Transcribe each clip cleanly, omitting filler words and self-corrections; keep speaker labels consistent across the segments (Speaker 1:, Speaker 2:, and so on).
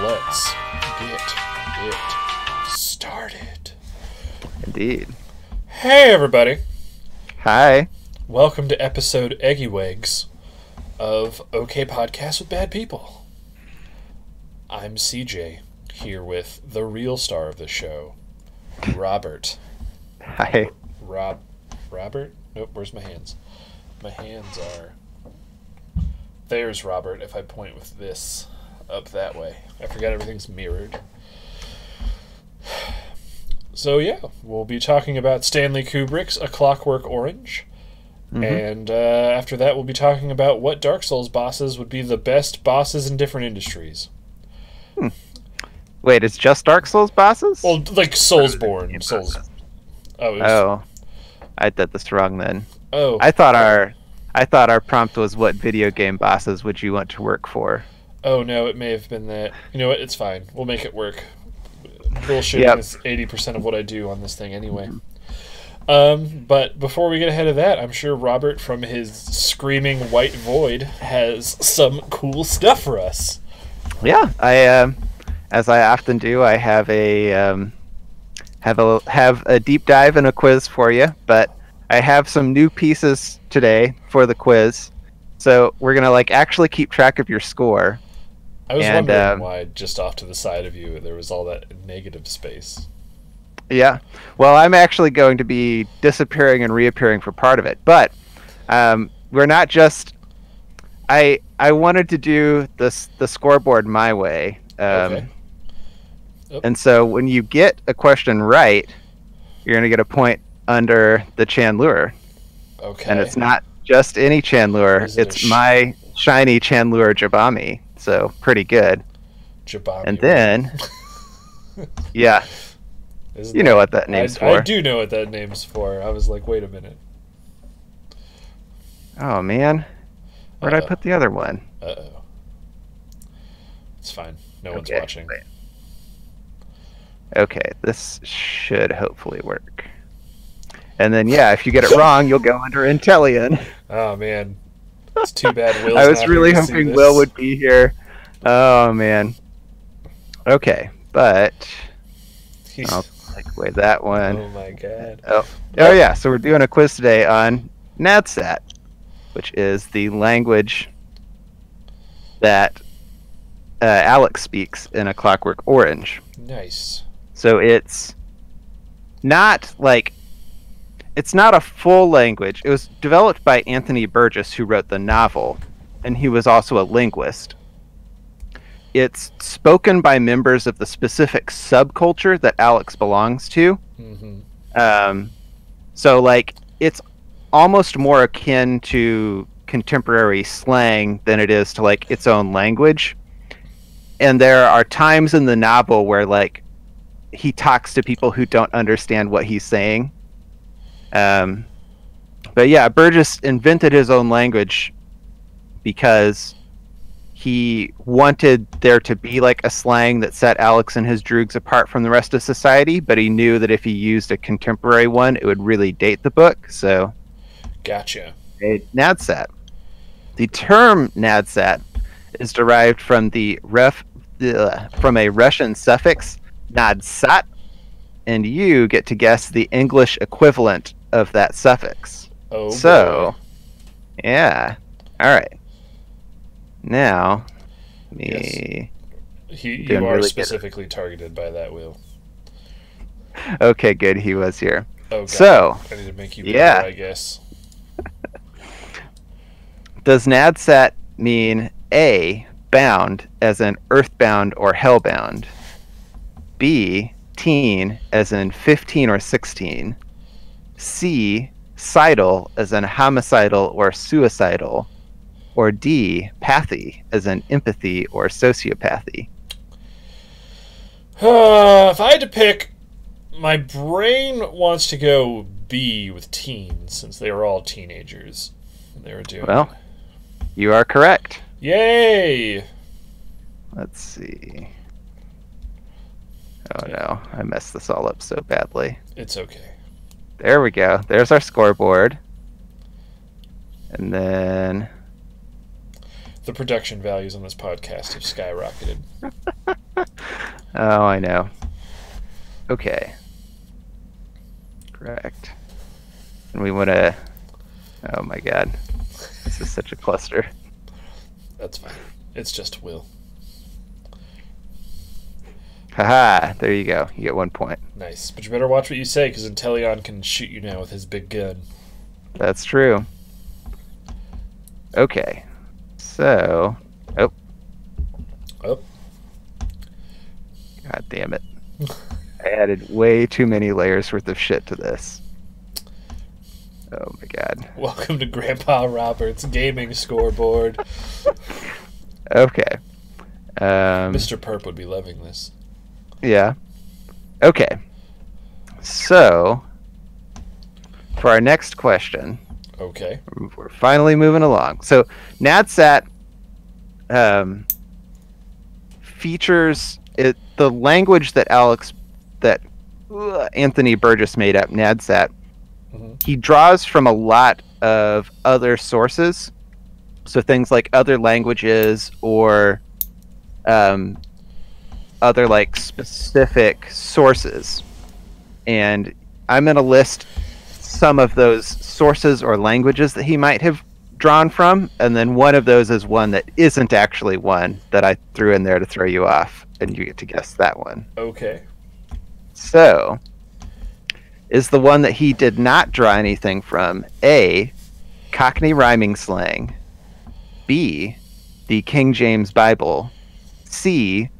Speaker 1: let's get it started.
Speaker 2: Indeed.
Speaker 1: Hey, everybody.
Speaker 2: Hi.
Speaker 1: Welcome to episode Eggy Wags of OK Podcast with Bad People. I'm CJ, here with the real star of the show, Robert.
Speaker 2: Hi.
Speaker 1: Robert? Nope, where's my hands? My hands are... There's Robert, if I point with this up that way. I forgot everything's mirrored. So yeah, we'll be talking about Stanley Kubrick's A Clockwork Orange. Mm-hmm. And after that, we'll be talking about what Dark Souls bosses would be the best bosses in different industries.
Speaker 2: Wait, it's just Dark Souls bosses?
Speaker 1: Well, like Soulsborne. Souls.
Speaker 2: Oh, I did this wrong then.
Speaker 1: Oh.
Speaker 2: I thought our prompt was what video game bosses would you want to work for?
Speaker 1: Oh no, it may have been that. You know what? It's fine. We'll make it work. Bullshitting is 80% of what I do on this thing anyway. But before we get ahead of that, I'm sure Robert from his screaming white void has some cool stuff for us.
Speaker 2: Yeah, I as I often do, I have a deep dive and a quiz for you, but I have some new pieces today for the quiz. So we're gonna actually keep track of your score.
Speaker 1: I was wondering why just off to the side of you there was all that negative space.
Speaker 2: Yeah, well, I'm actually going to be disappearing and reappearing for part of it, but we're not just. I wanted to do the scoreboard my way,
Speaker 1: Okay.
Speaker 2: And so when you get a question right, you're going to get a point under the Chandler.
Speaker 1: Okay.
Speaker 2: And it's not just any Chandler; it's my shiny Chandler Jabami. So pretty good.
Speaker 1: Jabami.
Speaker 2: And then, yeah. You know what that name's for.
Speaker 1: I do know what that name's for. I was like, wait a minute.
Speaker 2: Oh, man. Where'd I put the other one?
Speaker 1: Uh-oh. It's fine. No one's
Speaker 2: Okay,
Speaker 1: watching.
Speaker 2: wait. Okay, this should hopefully work. And then, yeah, if you get it wrong, you'll go under Intellion.
Speaker 1: Oh, man. It's too bad Will's
Speaker 2: I was
Speaker 1: not
Speaker 2: really
Speaker 1: here to see
Speaker 2: hoping
Speaker 1: this.
Speaker 2: Will would be here. Oh, man. Okay, but I'll take away that one.
Speaker 1: Oh, my God.
Speaker 2: Oh, yeah, so we're doing a quiz today on Nadsat, which is the language that Alex speaks in A Clockwork Orange.
Speaker 1: Nice.
Speaker 2: So it's not it's not a full language. It was developed by Anthony Burgess, who wrote the novel, and he was also a linguist. It's spoken by members of the specific subculture that Alex belongs to.
Speaker 1: Mm-hmm.
Speaker 2: So it's almost more akin to contemporary slang than it is to its own language. And there are times in the novel where he talks to people who don't understand what he's saying. But yeah, Burgess invented his own language because he wanted there to be a slang that set Alex and his droogs apart from the rest of society, but he knew that if he used a contemporary one, it would really date the book. So
Speaker 1: Gotcha.
Speaker 2: Nadsat. The term Nadsat is derived from from a Russian suffix nadsat, and you get to guess the English equivalent of that suffix.
Speaker 1: Oh,
Speaker 2: so, yeah. All right. Now, me.
Speaker 1: Yes. You
Speaker 2: doing
Speaker 1: are
Speaker 2: really
Speaker 1: specifically targeted by that, Will.
Speaker 2: Okay, good. He was here.
Speaker 1: Oh, God.
Speaker 2: So,
Speaker 1: I need to make you better,
Speaker 2: yeah.
Speaker 1: I guess.
Speaker 2: Does Nadsat mean A, bound, as in earthbound or hellbound? B, teen, as in 15 or 16? C, sidal, as in homicidal or suicidal? Or D, pathy, as in empathy or sociopathy?
Speaker 1: If I had to pick, my brain wants to go B with teens, since they were all teenagers. They were doing.
Speaker 2: Well, you are correct.
Speaker 1: Yay!
Speaker 2: Let's see. Oh no, I messed this all up so badly.
Speaker 1: It's okay.
Speaker 2: There we go. There's our scoreboard. And then
Speaker 1: The production values on this podcast have skyrocketed.
Speaker 2: Oh, I know. Okay. Correct. And we want to... Oh my god. This is such a cluster.
Speaker 1: That's fine. It's just Will.
Speaker 2: Haha, there you go. You get 1 point.
Speaker 1: Nice. But you better watch what you say, because Inteleon can shoot you now with his big gun.
Speaker 2: That's true. Okay. So... Oh.
Speaker 1: Oh.
Speaker 2: God damn it. I added way too many layers worth of shit to this. Oh my god.
Speaker 1: Welcome to Grandpa Robert's gaming scoreboard.
Speaker 2: Okay.
Speaker 1: Mr. Perp would be loving this.
Speaker 2: Yeah. Okay. So, for our next question,
Speaker 1: Okay.
Speaker 2: we're finally moving along. So, NADSAT features the language that Anthony Burgess made up, NADSAT.
Speaker 1: Mm-hmm.
Speaker 2: He draws from a lot of other sources. So things like other languages or other like specific sources. And I'm going to list some of those sources or languages that he might have drawn from, and then one of those is one that isn't actually one that I threw in there to throw you off, and you get to guess that one.
Speaker 1: Okay.
Speaker 2: So, is the one that he did not draw anything from A, Cockney rhyming slang, B, the King James Bible, C,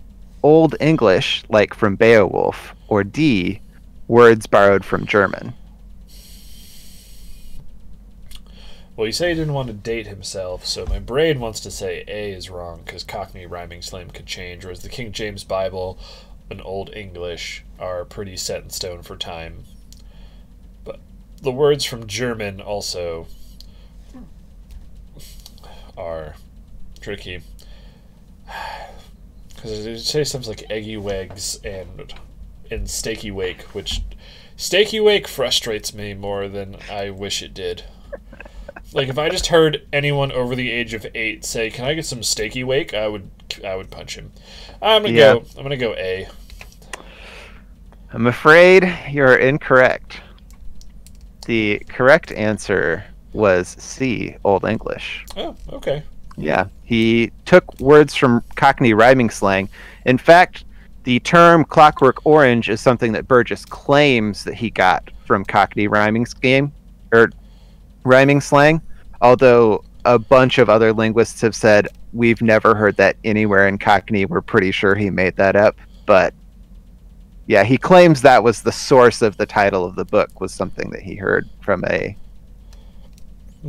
Speaker 2: Old English, like from Beowulf, or D, words borrowed from German?
Speaker 1: Well, you say he didn't want to date himself, so my brain wants to say A is wrong, because Cockney rhyming slang could change, whereas the King James Bible and Old English are pretty set in stone for time. But the words from German also are tricky. Because they say something like eggy wags and steaky wake, which steaky wake frustrates me more than I wish it did. Like, if I just heard anyone over the age of 8 say, "Can I get some steaky wake?" I would punch him. I'm gonna go A.
Speaker 2: I'm afraid you're incorrect. The correct answer was C, Old English.
Speaker 1: Oh, okay.
Speaker 2: Yeah, he took words from Cockney rhyming slang. In fact, the term Clockwork Orange is something that Burgess claims that he got from Cockney rhyming slang, although a bunch of other linguists have said we've never heard that anywhere in Cockney. We're pretty sure he made that up. But yeah, he claims that was the source of the title of the book, was something that he heard from a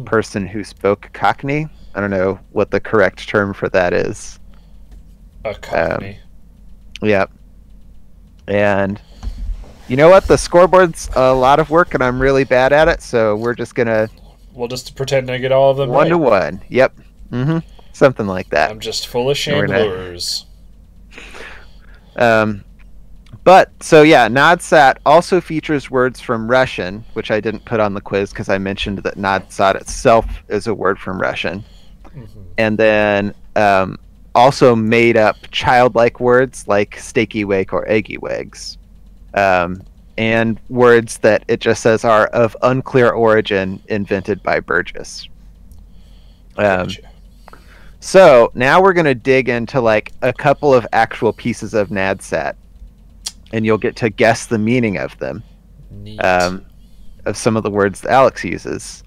Speaker 2: person who spoke Cockney. I don't know what the correct term for that is.
Speaker 1: A Cockney.
Speaker 2: Yep. And you know what? The scoreboard's a lot of work, and I'm really bad at it, so we're just going to...
Speaker 1: We'll just pretend I get all of them
Speaker 2: one
Speaker 1: right.
Speaker 2: to one. Yep. Mm-hmm. Something like that.
Speaker 1: I'm just full of chandelures.
Speaker 2: But, so yeah, NADSAT also features words from Russian, which I didn't put on the quiz because I mentioned that NADSAT itself is a word from Russian. Mm-hmm. And then also made up childlike words like steaky wake or eggy wags. And words that it just says are of unclear origin, invented by Burgess.
Speaker 1: Gotcha.
Speaker 2: So now we're going to dig into like a couple of actual pieces of NADSAT, and you'll get to guess the meaning of them, of some of the words that Alex uses.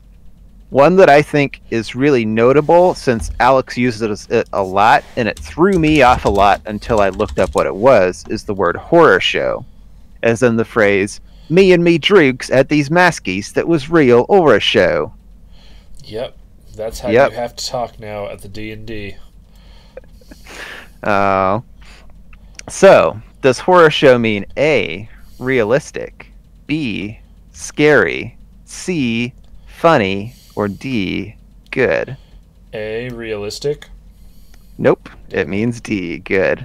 Speaker 2: One that I think is really notable, since Alex uses it a lot, and it threw me off a lot until I looked up what it was, is the word horror show. As in the phrase, "Me and me droogs at these maskies that was real or a show."
Speaker 1: Yep, that's how you have to talk now at the D&D.
Speaker 2: So, does horror show mean A, realistic, B, scary, C, funny, or D, good?
Speaker 1: A, realistic?
Speaker 2: Nope, it means D, good.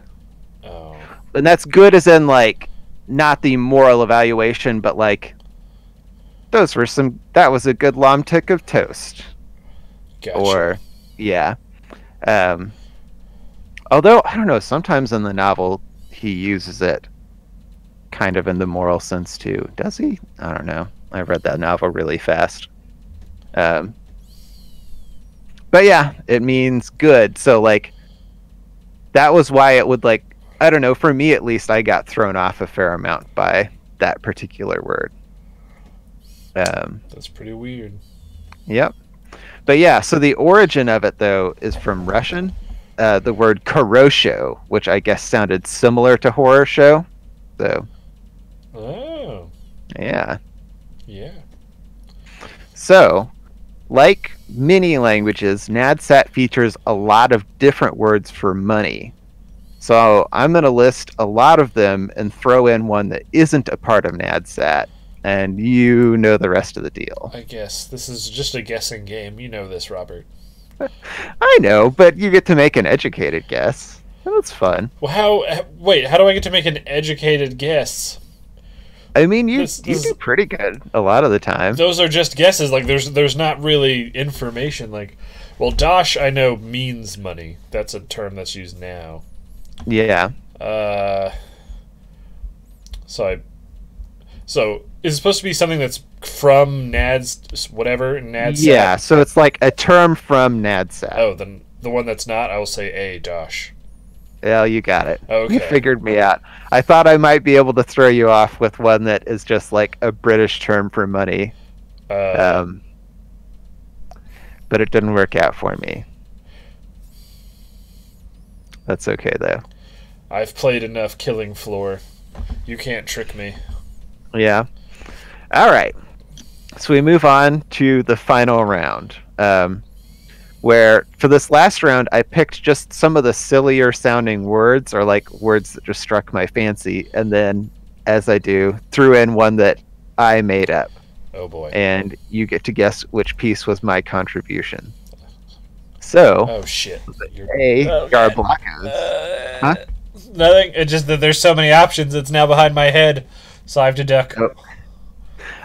Speaker 1: Oh.
Speaker 2: And that's good as in, like, not the moral evaluation, but like, that was a good lomtic of toast.
Speaker 1: Gotcha.
Speaker 2: Or, yeah. Um, although I don't know, sometimes in the novel he uses it kind of in the moral sense too. Does he? I don't know. I read that novel really fast. Um, but yeah, it means good. So like that was why it would like I don't know, for me at least I got thrown off a fair amount by that particular word.
Speaker 1: That's pretty weird.
Speaker 2: Yep. But yeah, so the origin of it though is from Russian. The word korosho, which I guess sounded similar to horror show. So
Speaker 1: Oh.
Speaker 2: yeah.
Speaker 1: Yeah.
Speaker 2: So, like many languages, NADSAT features a lot of different words for money. So I'm going to list a lot of them and throw in one that isn't a part of NADSAT, and you know the rest of the deal.
Speaker 1: I guess this is just a guessing game. You know this, Robert.
Speaker 2: I know, but you get to make an educated guess. That's fun.
Speaker 1: Well, how do I get to make an educated guess?
Speaker 2: I mean, you
Speaker 1: This-
Speaker 2: do pretty good a lot of the time.
Speaker 1: Those are just guesses. Like there's not really information. Like, well, dosh I know means money. That's a term that's used now.
Speaker 2: Yeah.
Speaker 1: So is it supposed to be something that's from NADS whatever NADSAT?
Speaker 2: Yeah, so it's like a term from NADSAT.
Speaker 1: Oh, then the one that's not, I will say a dosh.
Speaker 2: Well, you got it.
Speaker 1: Okay.
Speaker 2: You figured me out. I thought I might be able to throw you off with one that is just like a British term for money. But it didn't work out for me. That's okay, though.
Speaker 1: I've played enough Killing Floor. You can't trick me.
Speaker 2: Yeah. All right. So we move on to the final round, where for this last round, I picked just some of the sillier sounding words or like words that just struck my fancy. And then, as I do, threw in one that I made up.
Speaker 1: Oh, boy.
Speaker 2: And you get to guess which piece was my contribution. So,
Speaker 1: Oh, shit.
Speaker 2: Garblacos. Huh?
Speaker 1: Nothing. It's just that there's so many options. It's now behind my head, so I have to duck.
Speaker 2: Oh.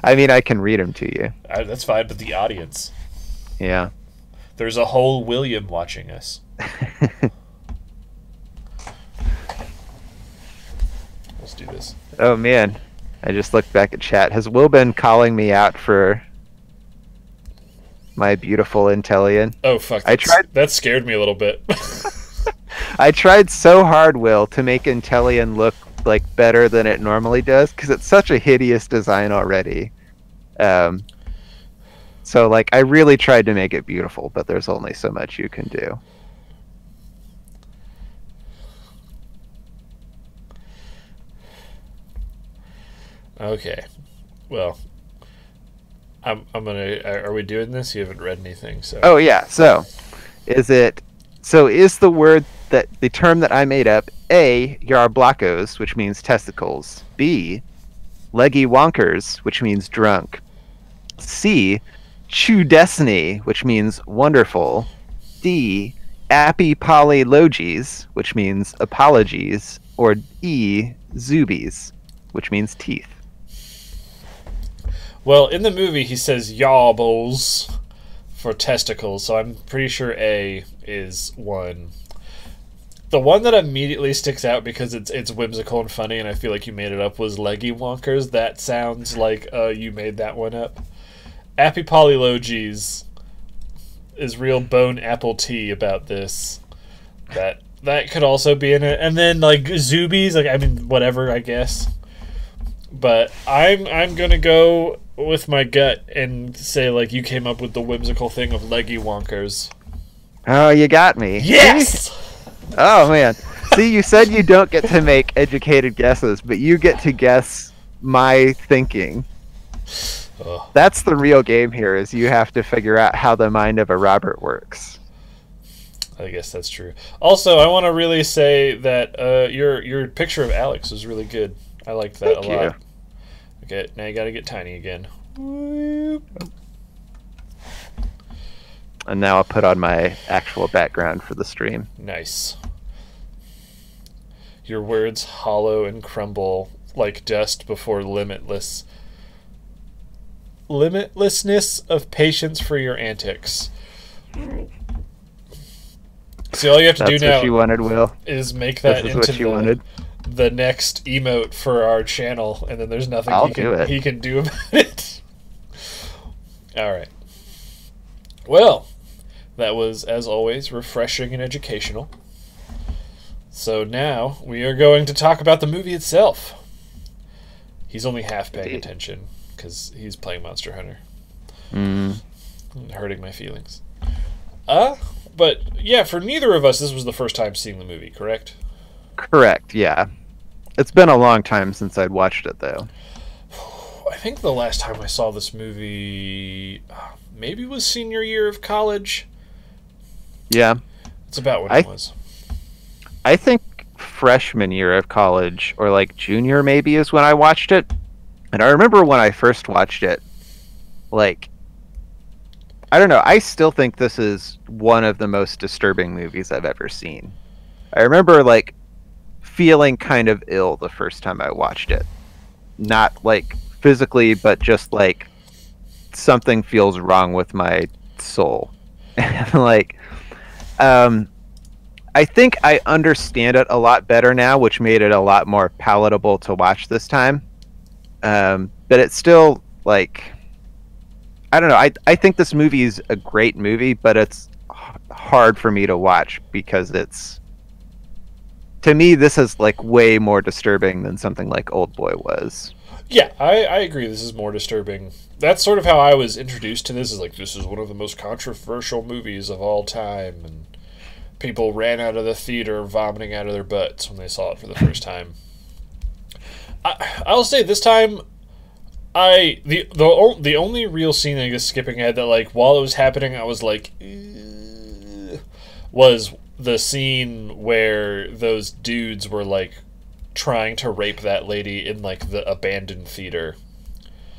Speaker 2: I mean, I can read them to you.
Speaker 1: That's fine, but the audience.
Speaker 2: Yeah.
Speaker 1: There's a whole William watching us. Let's do this.
Speaker 2: Oh, man. I just looked back at chat. Has Will been calling me out for my beautiful Intellion?
Speaker 1: Oh, fuck. That scared me a little bit.
Speaker 2: I tried so hard, Will, to make Intellion look like better than it normally does because it's such a hideous design already. So like I really tried to make it beautiful, but there's only so much you can do.
Speaker 1: Okay. Well, I'm gonna. Are we doing this? You haven't read anything, so.
Speaker 2: Oh yeah. So, is the word that the term that I made up A, Yarblacos, which means testicles. B, leggy wonkers, which means drunk. C, chudesny, which means wonderful. D, apipolylogis, which means apologies. Or E, zubies, which means teeth.
Speaker 1: Well, in the movie, he says yawbles for testicles, so I'm pretty sure A is one. The one that immediately sticks out because it's whimsical and funny, and I feel like you made it up, was leggy wonkers. That sounds like you made that one up. Apipolylogis is real bone apple tea about this. That could also be in it, and then like zubies, like I mean whatever, I guess. But I'm gonna go with my gut and say like you came up with the whimsical thing of leggy wonkers.
Speaker 2: Oh, you got me.
Speaker 1: Yes.
Speaker 2: Oh man. See, you said you don't get to make educated guesses, but you get to guess my thinking.
Speaker 1: Ugh.
Speaker 2: That's the real game here, is you have to figure out how the mind of a Robert works.
Speaker 1: I guess that's true. Also, I want to really say that your picture of Alex was really good. I liked that
Speaker 2: Thank
Speaker 1: a lot.
Speaker 2: you.
Speaker 1: Okay, now you got to get tiny again. Whoop.
Speaker 2: And now I'll put on my actual background for the stream.
Speaker 1: Nice. Your words hollow and crumble like dust before limitlessness of patience for your antics. See, all you have to do
Speaker 2: That's
Speaker 1: now
Speaker 2: what you wanted, Will.
Speaker 1: is make that
Speaker 2: This is
Speaker 1: into
Speaker 2: what you wanted.
Speaker 1: the next emote for our channel, and then there's nothing he can do about it. All right. Well, that was, as always, refreshing and educational. So now we are going to talk about the movie itself. He's only half paying attention because he's playing Monster Hunter. Hurting my feelings. But yeah, for neither of us, this was the first time seeing the movie, correct?
Speaker 2: Correct, yeah. It's been a long time since I'd watched it, though.
Speaker 1: I think the last time I saw this movie maybe was senior year of college.
Speaker 2: Yeah.
Speaker 1: It's about when it was.
Speaker 2: I think freshman year of college, or like junior maybe, is when I watched it. And I remember when I first watched it, like, I don't know, I still think this is one of the most disturbing movies I've ever seen. I remember, like, feeling kind of ill the first time I watched it. Not, like, physically, but just, like, something feels wrong with my soul. And, like, I think I understand it a lot better now, which made it a lot more palatable to watch this time. But it's still, like, I don't know. I think this movie is a great movie, but it's hard for me to watch because it's, to me, this is like way more disturbing than something like Oldboy was.
Speaker 1: Yeah, I agree. This is more disturbing. That's sort of how I was introduced to this. Is like, this is one of the most controversial movies of all time, and people ran out of the theater vomiting out of their butts when they saw it for the first time. I'll say this time, the only real scene, I guess, skipping ahead, that, like, while it was happening I was like, was the scene where those dudes were, like, trying to rape that lady in, like, the abandoned theater.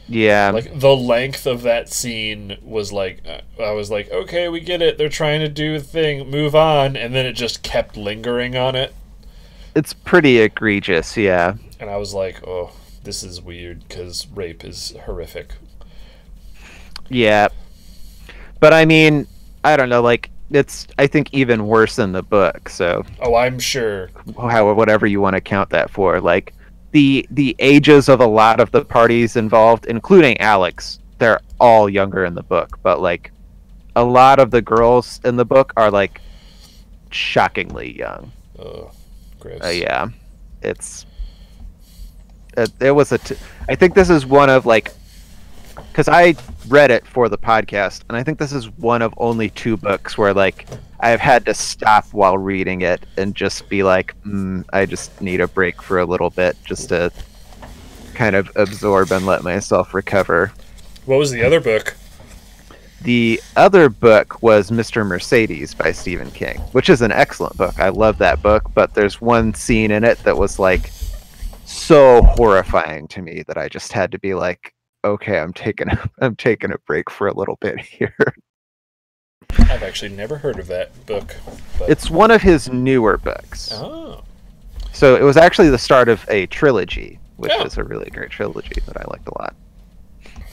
Speaker 2: Yeah.
Speaker 1: Like, the length of that scene was like, I was like, okay, we get it, they're trying to do a thing, move on, and then it just kept lingering on it.
Speaker 2: It's pretty egregious, yeah.
Speaker 1: And I was like, oh, this is weird, because rape is horrific.
Speaker 2: Yeah. But I mean, I don't know, like, it's, I think, even worse in the book, so.
Speaker 1: Oh, I'm sure.
Speaker 2: Whatever you want to count that for. Like, the ages of a lot of the parties involved, including Alex, they're all younger in the book, but, like, a lot of the girls in the book are, like, shockingly young.
Speaker 1: Oh, gross.
Speaker 2: Yeah. It's... It was I think this is one of, like, because I read it for the podcast, and I think this is one of only 2 books where, like, I've had to stop while reading it and just be like, I just need a break for a little bit just to kind of absorb and let myself recover.
Speaker 1: What was the other book?
Speaker 2: The other book was Mr. Mercedes by Stephen King, which is an excellent book. I love that book, but there's one scene in it that was, like, so horrifying to me that I just had to be like, okay, I'm taking a break for a little bit here.
Speaker 1: I've actually never heard of that book. But...
Speaker 2: It's one of his newer books.
Speaker 1: Oh.
Speaker 2: So it was actually the start of a trilogy, which is a really great trilogy that I liked a lot.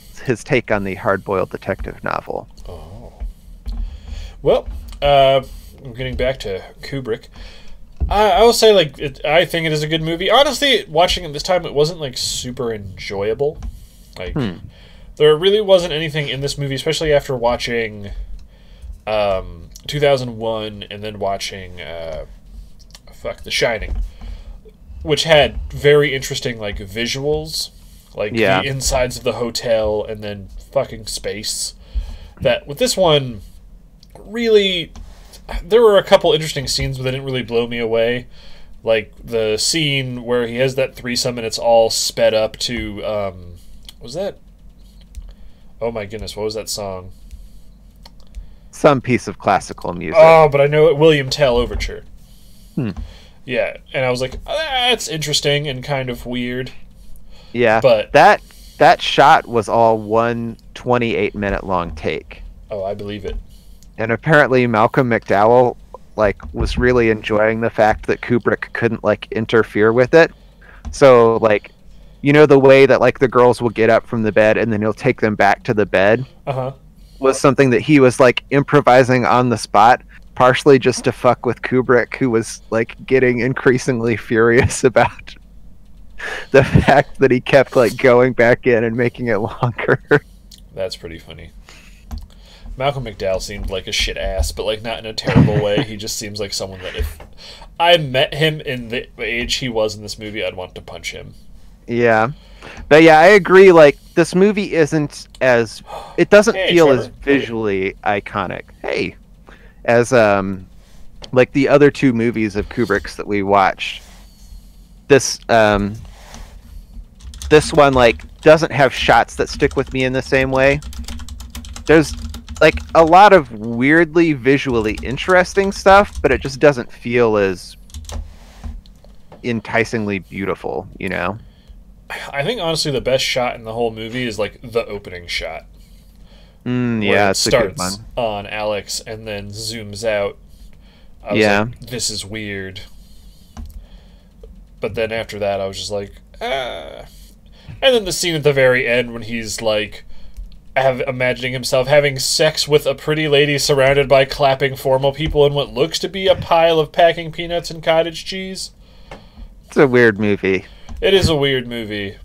Speaker 2: It's his take on the hard-boiled detective novel.
Speaker 1: Oh. Well, getting back to Kubrick, I will say, like, I think it is a good movie. Honestly, watching it this time, it wasn't, like, super enjoyable. Like, there really wasn't anything in this movie, especially after watching 2001 and then watching The Shining, which had very interesting, like, visuals, like the insides of the hotel and then fucking space. That with this one, really, there were a couple interesting scenes, but they didn't really blow me away. Like the scene where he has that threesome and it's all sped up to was that? Oh my goodness, what was that song?
Speaker 2: Some piece of classical music.
Speaker 1: Oh, but I know it. William Tell Overture. Yeah, and I was like, that's interesting and kind of weird.
Speaker 2: Yeah,
Speaker 1: but
Speaker 2: that shot was all one 28-minute long take.
Speaker 1: Oh, I believe it.
Speaker 2: And apparently Malcolm McDowell, like, was really enjoying the fact that Kubrick couldn't, like, interfere with it. So, like, you know, the way that, like, the girls will get up from the bed and then he'll take them back to the bed was something that he was, like, improvising on the spot. partially just to fuck with Kubrick, who was like getting increasingly furious about the fact that he kept like going back in and making it longer.
Speaker 1: That's pretty funny. Malcolm McDowell seemed like a shit ass, but like not in a terrible way. He just seems like someone that if I met him in the age he was in this movie, I'd want to punch him.
Speaker 2: Yeah. But yeah, I agree. Like, this movie isn't as... It doesn't feel
Speaker 1: Trevor.
Speaker 2: as visually iconic. Hey! As, like, the other two movies of Kubrick's that we watched. This one, like, doesn't have shots that stick with me in the same way. There's, like, a lot of weirdly visually interesting stuff, but it just doesn't feel as enticingly beautiful, you know?
Speaker 1: I think honestly the best shot in the whole movie is like the opening shot.
Speaker 2: Yeah,
Speaker 1: it
Speaker 2: it's a good
Speaker 1: starts
Speaker 2: one.
Speaker 1: on Alex and then zooms out. I was
Speaker 2: Yeah.
Speaker 1: like, this is weird. But then after that, I was just like, ah. And then the scene at the very end when he's like, imagining himself having sex with a pretty lady surrounded by clapping formal people in what looks to be a pile of packing peanuts and cottage cheese.
Speaker 2: It's a weird movie.
Speaker 1: It is a weird movie.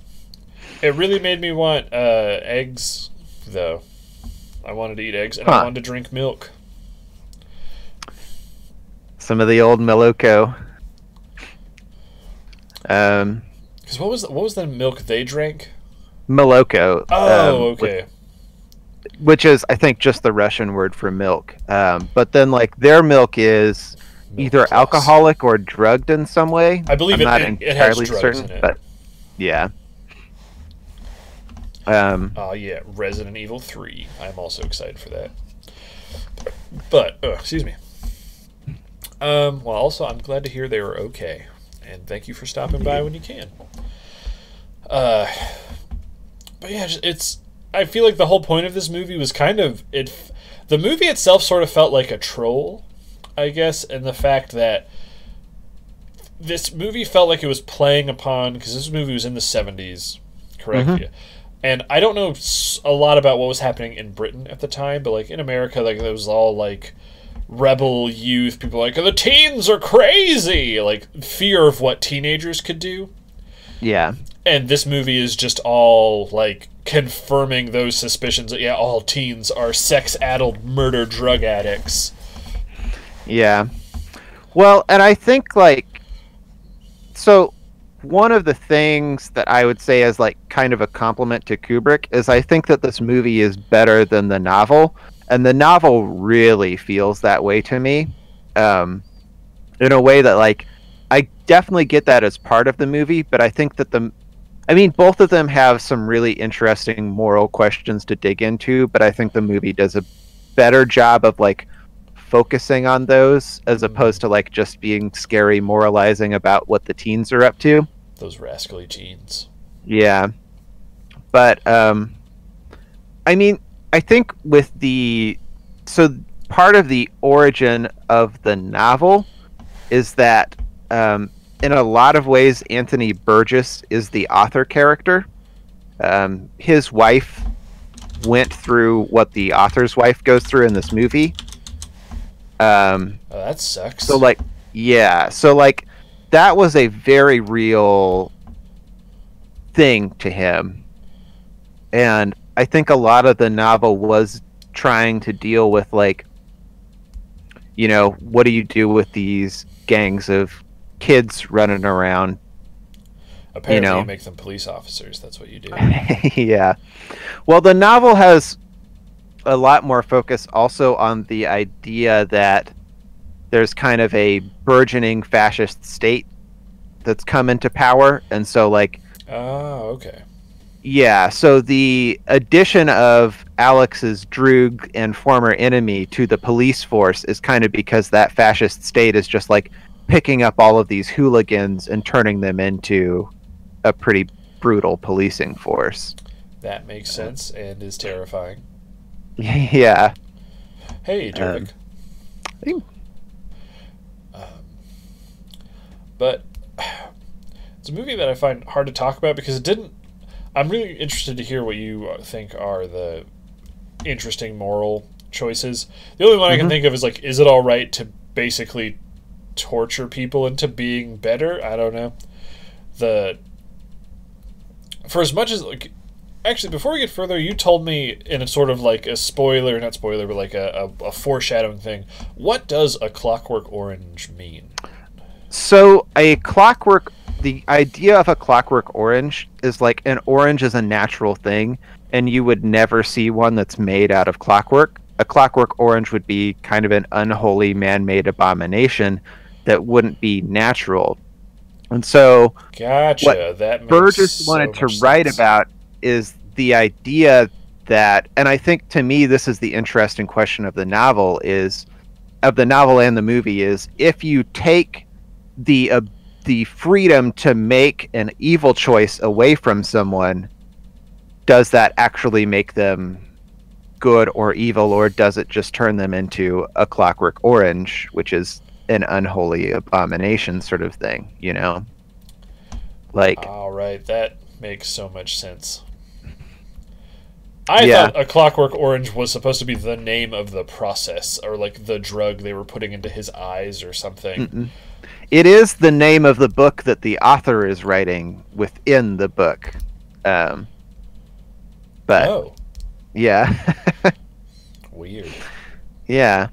Speaker 1: It really made me want eggs, though. I wanted to eat eggs, and I wanted to drink milk.
Speaker 2: Some of the old Moloko.
Speaker 1: Because what was the milk they drank?
Speaker 2: Moloko.
Speaker 1: Oh, okay.
Speaker 2: Which is, I think, just the Russian word for milk. But then, like, their milk is either
Speaker 1: plus.
Speaker 2: alcoholic or drugged in some way.
Speaker 1: I believe
Speaker 2: I'm not entirely
Speaker 1: has drugs
Speaker 2: certain,
Speaker 1: in it.
Speaker 2: but yeah.
Speaker 1: Yeah, Resident Evil 3. I'm also excited for that. But, excuse me. Well, also, I'm glad to hear they were okay. And thank you for stopping by when you can. But yeah, I feel like the whole point of this movie was kind of... The movie itself sort of felt like a troll, I guess, and the fact that this movie felt like it was playing upon... Because this movie was in the 70s, correct?
Speaker 2: Mm-hmm.
Speaker 1: Yeah. And I don't know a lot about what was happening in Britain at the time, but like in America, like there was all like rebel youth, people like, the teens are crazy! Like fear of what teenagers could do.
Speaker 2: Yeah.
Speaker 1: And this movie is just all like confirming those suspicions that, yeah, all teens are sex-addled murder drug addicts.
Speaker 2: Yeah. Well, and I think, like, so one of the things that I would say as, like, kind of a compliment to Kubrick is I think that this movie is better than the novel, and the novel really feels that way to me, in a way that, like, I definitely get that as part of the movie, but I think that both of them have some really interesting moral questions to dig into, but I think the movie does a better job of, like, focusing on those as opposed to, like, just being scary moralizing about what the teens are up to.
Speaker 1: Those rascally teens.
Speaker 2: Yeah. But, I think with part of the origin of the novel is that, in a lot of ways, Anthony Burgess is the author character. His wife went through what the author's wife goes through in this movie.
Speaker 1: That sucks.
Speaker 2: So, like, yeah. So, like, that was a very real thing to him. And I think a lot of the novel was trying to deal with, like, you know, what do you do with these gangs of kids running around?
Speaker 1: Apparently, you make them police officers. That's what you do.
Speaker 2: Yeah. Well, the novel has a lot more focus also on the idea that there's kind of a burgeoning fascist state that's come into power. And so, like...
Speaker 1: Oh, okay.
Speaker 2: Yeah, so the addition of Alex's Droog and former enemy to the police force is kind of because that fascist state is just, like, picking up all of these hooligans and turning them into a pretty brutal policing force.
Speaker 1: That makes sense and is terrifying.
Speaker 2: Yeah.
Speaker 1: Hey, Turvik. But it's a movie that I find hard to talk about because it didn't... I'm really interested to hear what you think are the interesting moral choices. The only one I can think of is like, is it all right to basically torture people into being better? I don't know. For as much as like, actually, before we get further, you told me in a sort of like a spoiler, not spoiler, but like a foreshadowing thing. What does a Clockwork Orange mean?
Speaker 2: So the idea of a Clockwork Orange is like an orange is a natural thing, and you would never see one that's made out of clockwork. A Clockwork Orange would be kind of an unholy man-made abomination that wouldn't be natural. And so
Speaker 1: gotcha.
Speaker 2: What
Speaker 1: that makes
Speaker 2: Burgess wanted to write about is the idea that, and I think to me this is the interesting question of the novel and the movie, is if you take the freedom to make an evil choice away from someone, does that actually make them good or evil, or does it just turn them into a Clockwork Orange, which is an unholy abomination sort of thing, you know? Like,
Speaker 1: all right, that makes so much sense. I thought a Clockwork Orange was supposed to be the name of the process, or like the drug they were putting into his eyes or something.
Speaker 2: Mm-mm. It is the name of the book that the author is writing within the book. But yeah.
Speaker 1: Weird.
Speaker 2: Yeah.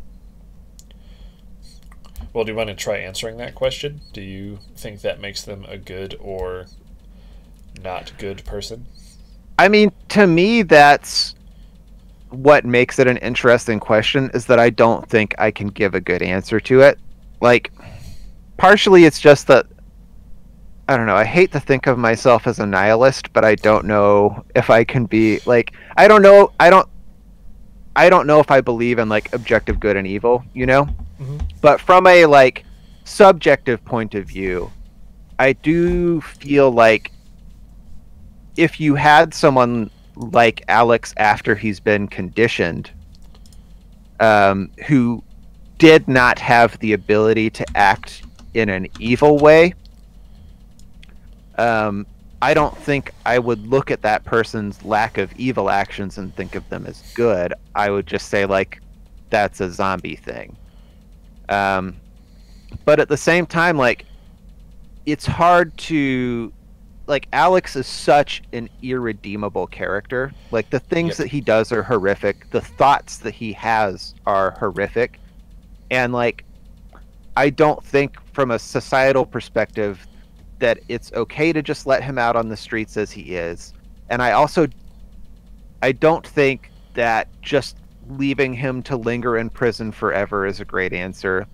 Speaker 1: Well, do you want to try answering that question? Do you think that makes them a good or not good person?
Speaker 2: I mean, to me, that's what makes it an interesting question, is that I don't think I can give a good answer to it. Like, partially it's just that, I don't know, I hate to think of myself as a nihilist, but I don't know if I can be, like, I don't know if I believe in, like, objective good and evil, you know?
Speaker 1: Mm-hmm.
Speaker 2: But from a, like, subjective point of view, I do feel like if you had someone like Alex after he's been conditioned, who did not have the ability to act in an evil way, I don't think I would look at that person's lack of evil actions and think of them as good. I would just say, like, that's a zombie thing. But at the same time, like, it's hard to... Like, Alex is such an irredeemable character. Like, the things that he does are horrific. The thoughts that he has are horrific. And, like, I don't think from a societal perspective that it's okay to just let him out on the streets as he is. And I don't think that just leaving him to linger in prison forever is a great answer.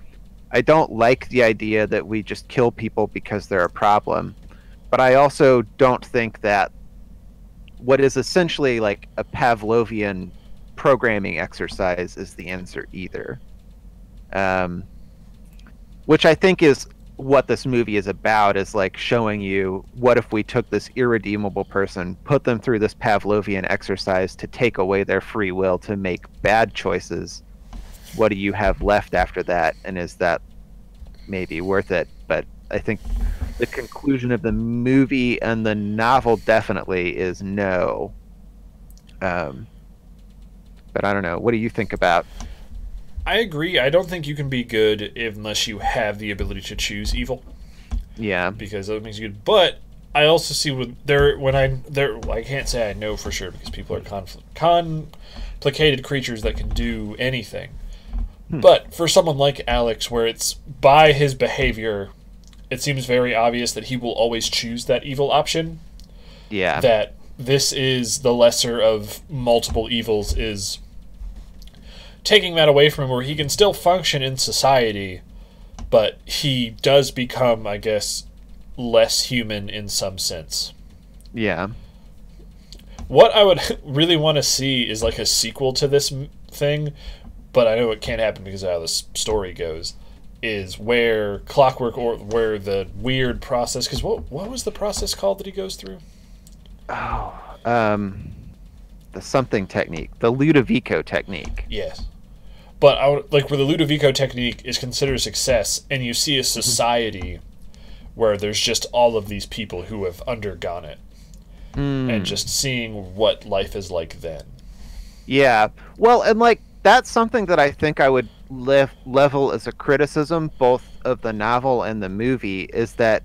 Speaker 2: I don't like the idea that we just kill people because they're a problem. But I also don't think that what is essentially like a Pavlovian programming exercise is the answer either. Which I think is what this movie is about, is like showing you, what if we took this irredeemable person, put them through this Pavlovian exercise to take away their free will to make bad choices? What do you have left after that? And is that maybe worth it? But I think the conclusion of the movie and the novel definitely is no. But I don't know. What do you think about?
Speaker 1: I agree. I don't think you can be good unless you have the ability to choose evil.
Speaker 2: Yeah.
Speaker 1: Because that makes you good. But I also see I can't say I know for sure, because people are complicated creatures that can do anything. But for someone like Alex, where it's by his behavior, it seems very obvious that he will always choose that evil option.
Speaker 2: Yeah.
Speaker 1: That this is the lesser of multiple evils, is taking that away from him, where he can still function in society, but he does become, I guess, less human in some sense.
Speaker 2: Yeah.
Speaker 1: What I would really want to see is like a sequel to this thing, but I know it can't happen because of how this story goes, is where Clockwork, or where the weird process, because what was the process called that he goes through?
Speaker 2: Oh, the something technique, the Ludovico technique.
Speaker 1: Yes. But I would, like, where the Ludovico technique is considered a success, and you see a society where there's just all of these people who have undergone it, and just seeing what life is like then.
Speaker 2: Yeah. Well, and like, that's something that I think I would level as a criticism, both of the novel and the movie, is that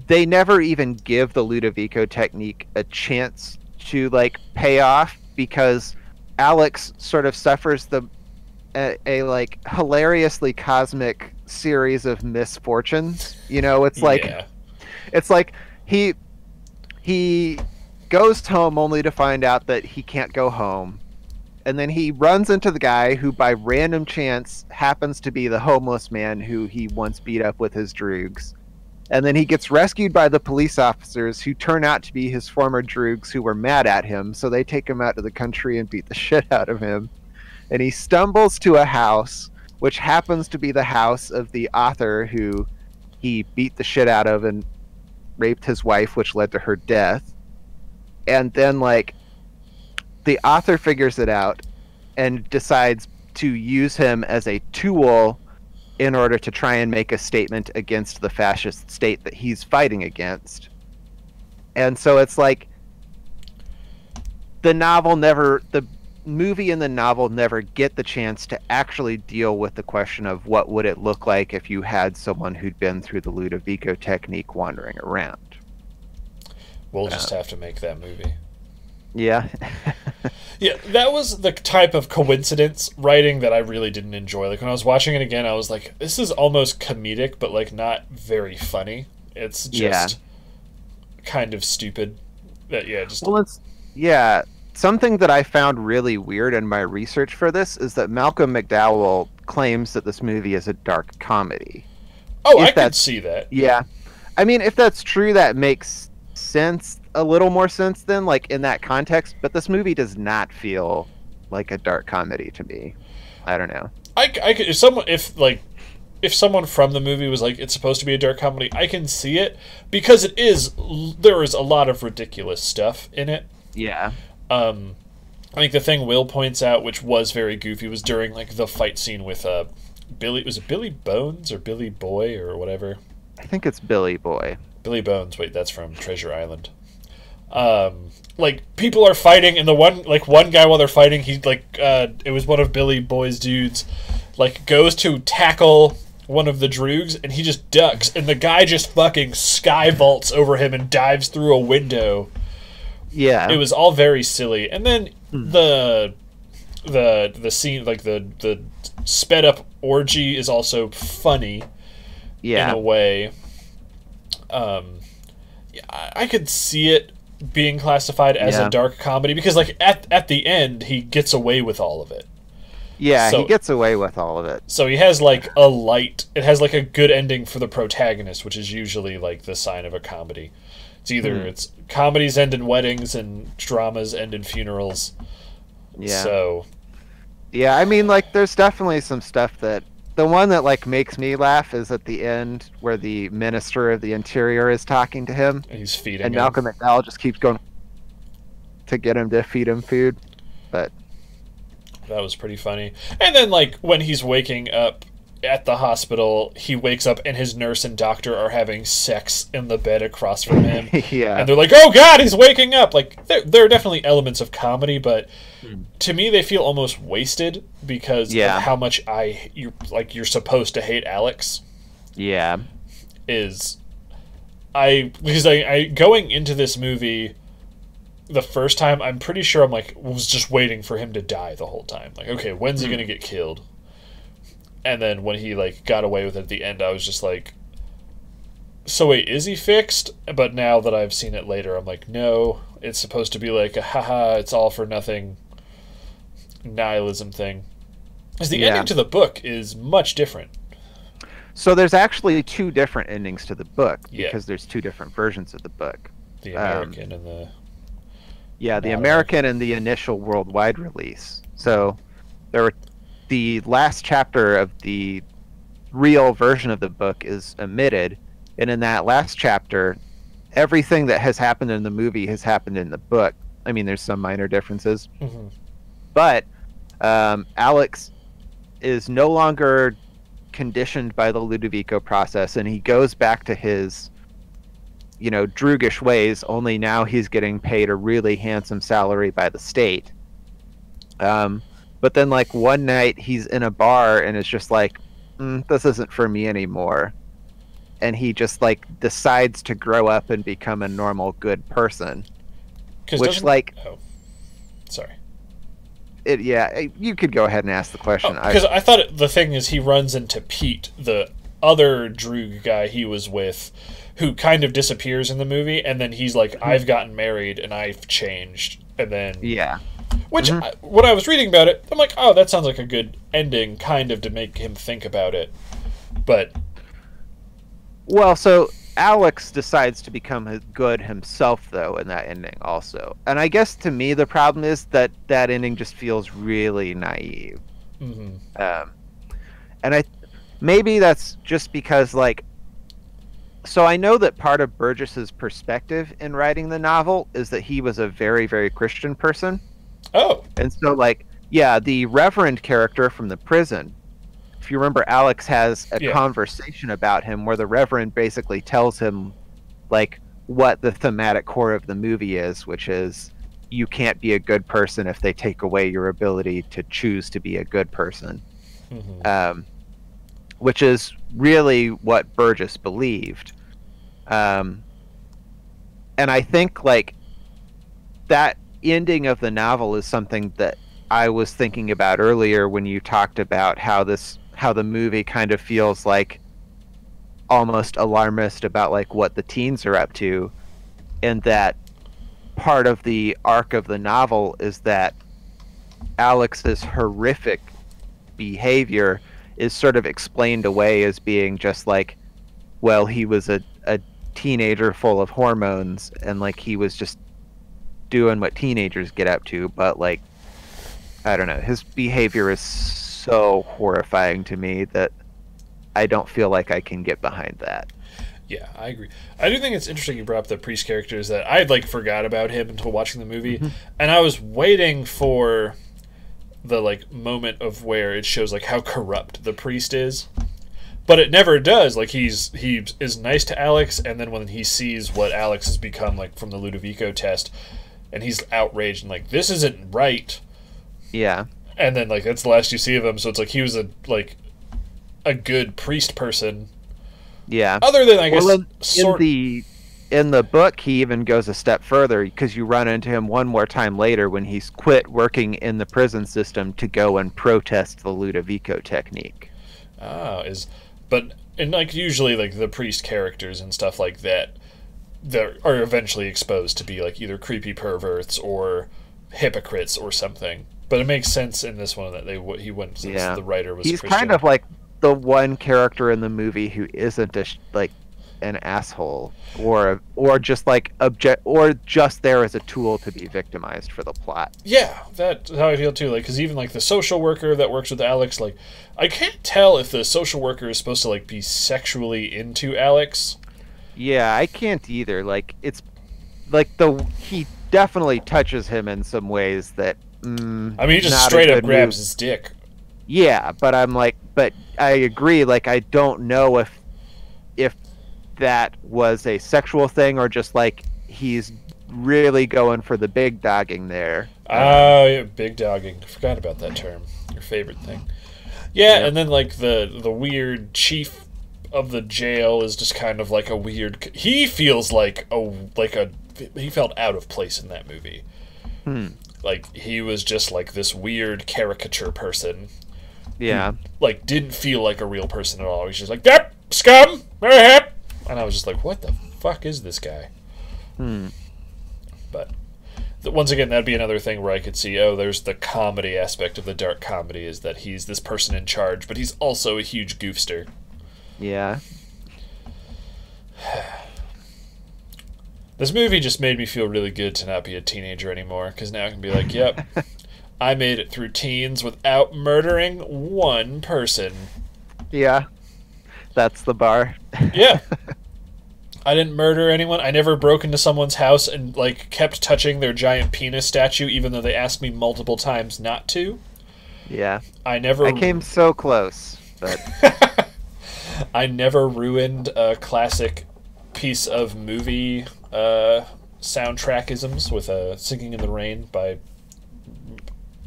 Speaker 2: they never even give the Ludovico technique a chance to like pay off, because Alex sort of suffers a like hilariously cosmic series of misfortunes. You know, it's like
Speaker 1: Yeah.
Speaker 2: it's like he goes home only to find out that he can't go home. And then he runs into the guy who, by random chance, happens to be the homeless man who he once beat up with his droogs. And then he gets rescued by the police officers, who turn out to be his former droogs who were mad at him. So they take him out to the country and beat the shit out of him. And he stumbles to a house, which happens to be the house of the author who he beat the shit out of and raped his wife, which led to her death. And then, like, the author figures it out and decides to use him as a tool in order to try and make a statement against the fascist state that he's fighting against. And so it's like the movie and the novel never get the chance to actually deal with the question of what would it look like if you had someone who'd been through the Ludovico technique wandering around.
Speaker 1: We'll just have to make that movie.
Speaker 2: Yeah.
Speaker 1: Yeah, that was the type of coincidence writing that I really didn't enjoy. Like, when I was watching it again, I was like, this is almost comedic, but, like, not very funny. It's just kind of stupid.
Speaker 2: Well, something that I found really weird in my research for this is that Malcolm McDowell claims that this movie is a dark comedy.
Speaker 1: Oh, I could see that.
Speaker 2: Yeah. I mean, if that's true, that makes sense, a little more sense than, like, in that context, but this movie does not feel like a dark comedy to me. I don't know.
Speaker 1: I could, if someone from the movie was like, it's supposed to be a dark comedy, I can see it, because there is a lot of ridiculous stuff in it.
Speaker 2: Yeah.
Speaker 1: I think the thing Will points out, which was very goofy, was during, like, the fight scene with was it Billy Bones or Billy Boy or whatever?
Speaker 2: I think it's Billy Boy.
Speaker 1: Billy Bones. Wait, that's from Treasure Island. Like, people are fighting, and the one guy, while they're fighting, he, like, it was one of Billy Boy's dudes, like, goes to tackle one of the droogs, and he just ducks, and the guy just fucking sky vaults over him and dives through a window.
Speaker 2: Yeah.
Speaker 1: It was all very silly. And then the scene, like, the sped up orgy is also funny.
Speaker 2: Yeah.
Speaker 1: In a way. I could see it being classified as a dark comedy, because, like, at the end he gets away with all of it.
Speaker 2: Yeah, he gets away with all of it.
Speaker 1: So he has, like, it has, like, a good ending for the protagonist, which is usually, like, the sign of a comedy. It's either it's comedies end in weddings and dramas end in funerals.
Speaker 2: Yeah.
Speaker 1: So
Speaker 2: yeah, I mean, like, there's definitely some stuff that the one that, like, makes me laugh is at the end where the Minister of the Interior is talking to him.
Speaker 1: And he's feeding
Speaker 2: him. And Malcolm McDowell just keeps going to get him to feed him food. But
Speaker 1: that was pretty funny. And then, like, when he's waking up at the hospital, he wakes up and his nurse and doctor are having sex in the bed across from him.
Speaker 2: Yeah.
Speaker 1: And they're like, oh God, he's waking up! Like, there are definitely elements of comedy, but to me they feel almost wasted because of how much you're supposed to hate Alex.
Speaker 2: Yeah.
Speaker 1: Because I going into this movie the first time, I'm pretty sure was just waiting for him to die the whole time. Like, okay, when's he gonna get killed? And then when he, like, got away with it at the end, I was just like, so wait, is he fixed? But now that I've seen it later, I'm like, no, it's supposed to be like a haha, it's all for nothing nihilism thing. Because the ending to the book is much different.
Speaker 2: So there's actually two different endings to the book, because there's two different versions of the book.
Speaker 1: The American and the...
Speaker 2: Yeah, the American and the initial worldwide release. So there were... The last chapter of the real version of the book is omitted, and in that last chapter, everything that has happened in the movie has happened in the book. I mean, there's some minor differences, but Alex is no longer conditioned by the Ludovico process, and he goes back to his, droogish ways, only now he's getting paid a really handsome salary by the state. But then like one night he's in a bar and it's just like, this isn't for me anymore. And he just like decides to grow up and become a normal good person. Which like,
Speaker 1: oh, sorry.
Speaker 2: You could go ahead and ask the question.
Speaker 1: Because I thought the thing is he runs into Pete, the other Droog guy he was with, who kind of disappears in the movie, and then he's like, I've gotten married and I've changed, and then which when I was reading about it, I'm like, oh, that sounds like a good ending, kind of to make him think about it, but
Speaker 2: well, so Alex decides to become good himself, though, in that ending also. And I guess to me, the problem is that that ending just feels really naive. And maybe that's just because, like, so I know that part of Burgess's perspective in writing the novel is that he was a very, very Christian person.
Speaker 1: Oh.
Speaker 2: And so, like, yeah, the Reverend character from the prison, if you remember, Alex has a conversation about him where the Reverend basically tells him, like, what the thematic core of the movie is, which is you can't be a good person if they take away your ability to choose to be a good person. Which is really what Burgess believed. And I think, like, that ending of the novel is something that I was thinking about earlier when you talked about how the movie kind of feels like almost alarmist about like what the teens are up to, and that part of the arc of the novel is that Alex's horrific behavior is sort of explained away as being just like, well, he was a teenager full of hormones and like he was just doing what teenagers get up to, but like, I don't know, his behavior is so horrifying to me that I don't feel like I can get behind that.
Speaker 1: Yeah, I agree. I do think it's interesting you brought up the priest characters that I like forgot about him until watching the movie, and I was waiting for the like moment of where it shows like how corrupt the priest is, but it never does. Like he is nice to Alex, and then when he sees what Alex has become like from the Ludovico test, and he's outraged and like this isn't right.
Speaker 2: Yeah.
Speaker 1: And then, like, that's the last you see of him, so it's like he was a good priest person.
Speaker 2: Yeah.
Speaker 1: Other than, I guess,
Speaker 2: in the book, he even goes a step further, because you run into him one more time later when he's quit working in the prison system to go and protest the Ludovico technique.
Speaker 1: But like, usually, like, the priest characters and stuff like that are eventually exposed to be, like, either creepy perverts or hypocrites or something. But it makes sense in this one that he wouldn't, since the writer was
Speaker 2: He's
Speaker 1: Christian.
Speaker 2: kind of like the one character in the movie who isn't like an asshole or just like just there as a tool to be victimized for the plot.
Speaker 1: Yeah, that's how I feel too. Like, because even like the social worker that works with Alex, like, I can't tell if the social worker is supposed to like be sexually into Alex.
Speaker 2: Yeah, I can't either. Like, it's like he definitely touches him in some ways that.
Speaker 1: I mean, he just straight up grabs his dick.
Speaker 2: Yeah, but I agree. Like, I don't know if that was a sexual thing or just like he's really going for the big dogging there.
Speaker 1: Oh, yeah, big dogging. I forgot about that term. Your favorite thing. Yeah, and then like the weird chief of the jail is just kind of like a weird. He feels like he felt out of place in that movie. Like, he was just like this weird caricature person.
Speaker 2: Yeah.
Speaker 1: Who, like, didn't feel like a real person at all. He's just like, yep, scum, hip. And I was just like, what the fuck is this guy? But once again, that'd be another thing where I could see, there's the comedy aspect of the dark comedy, is that he's this person in charge, but he's also a huge goofster.
Speaker 2: Yeah.
Speaker 1: This movie just made me feel really good to not be a teenager anymore, because now I can be like, yep, I made it through teens without murdering one person.
Speaker 2: Yeah, that's the bar.
Speaker 1: Yeah. I didn't murder anyone. I never broke into someone's house and like kept touching their giant penis statue, even though they asked me multiple times not to.
Speaker 2: Yeah.
Speaker 1: I
Speaker 2: came so close, but
Speaker 1: I never ruined a classic piece of movie soundtrackisms with Singing in the Rain by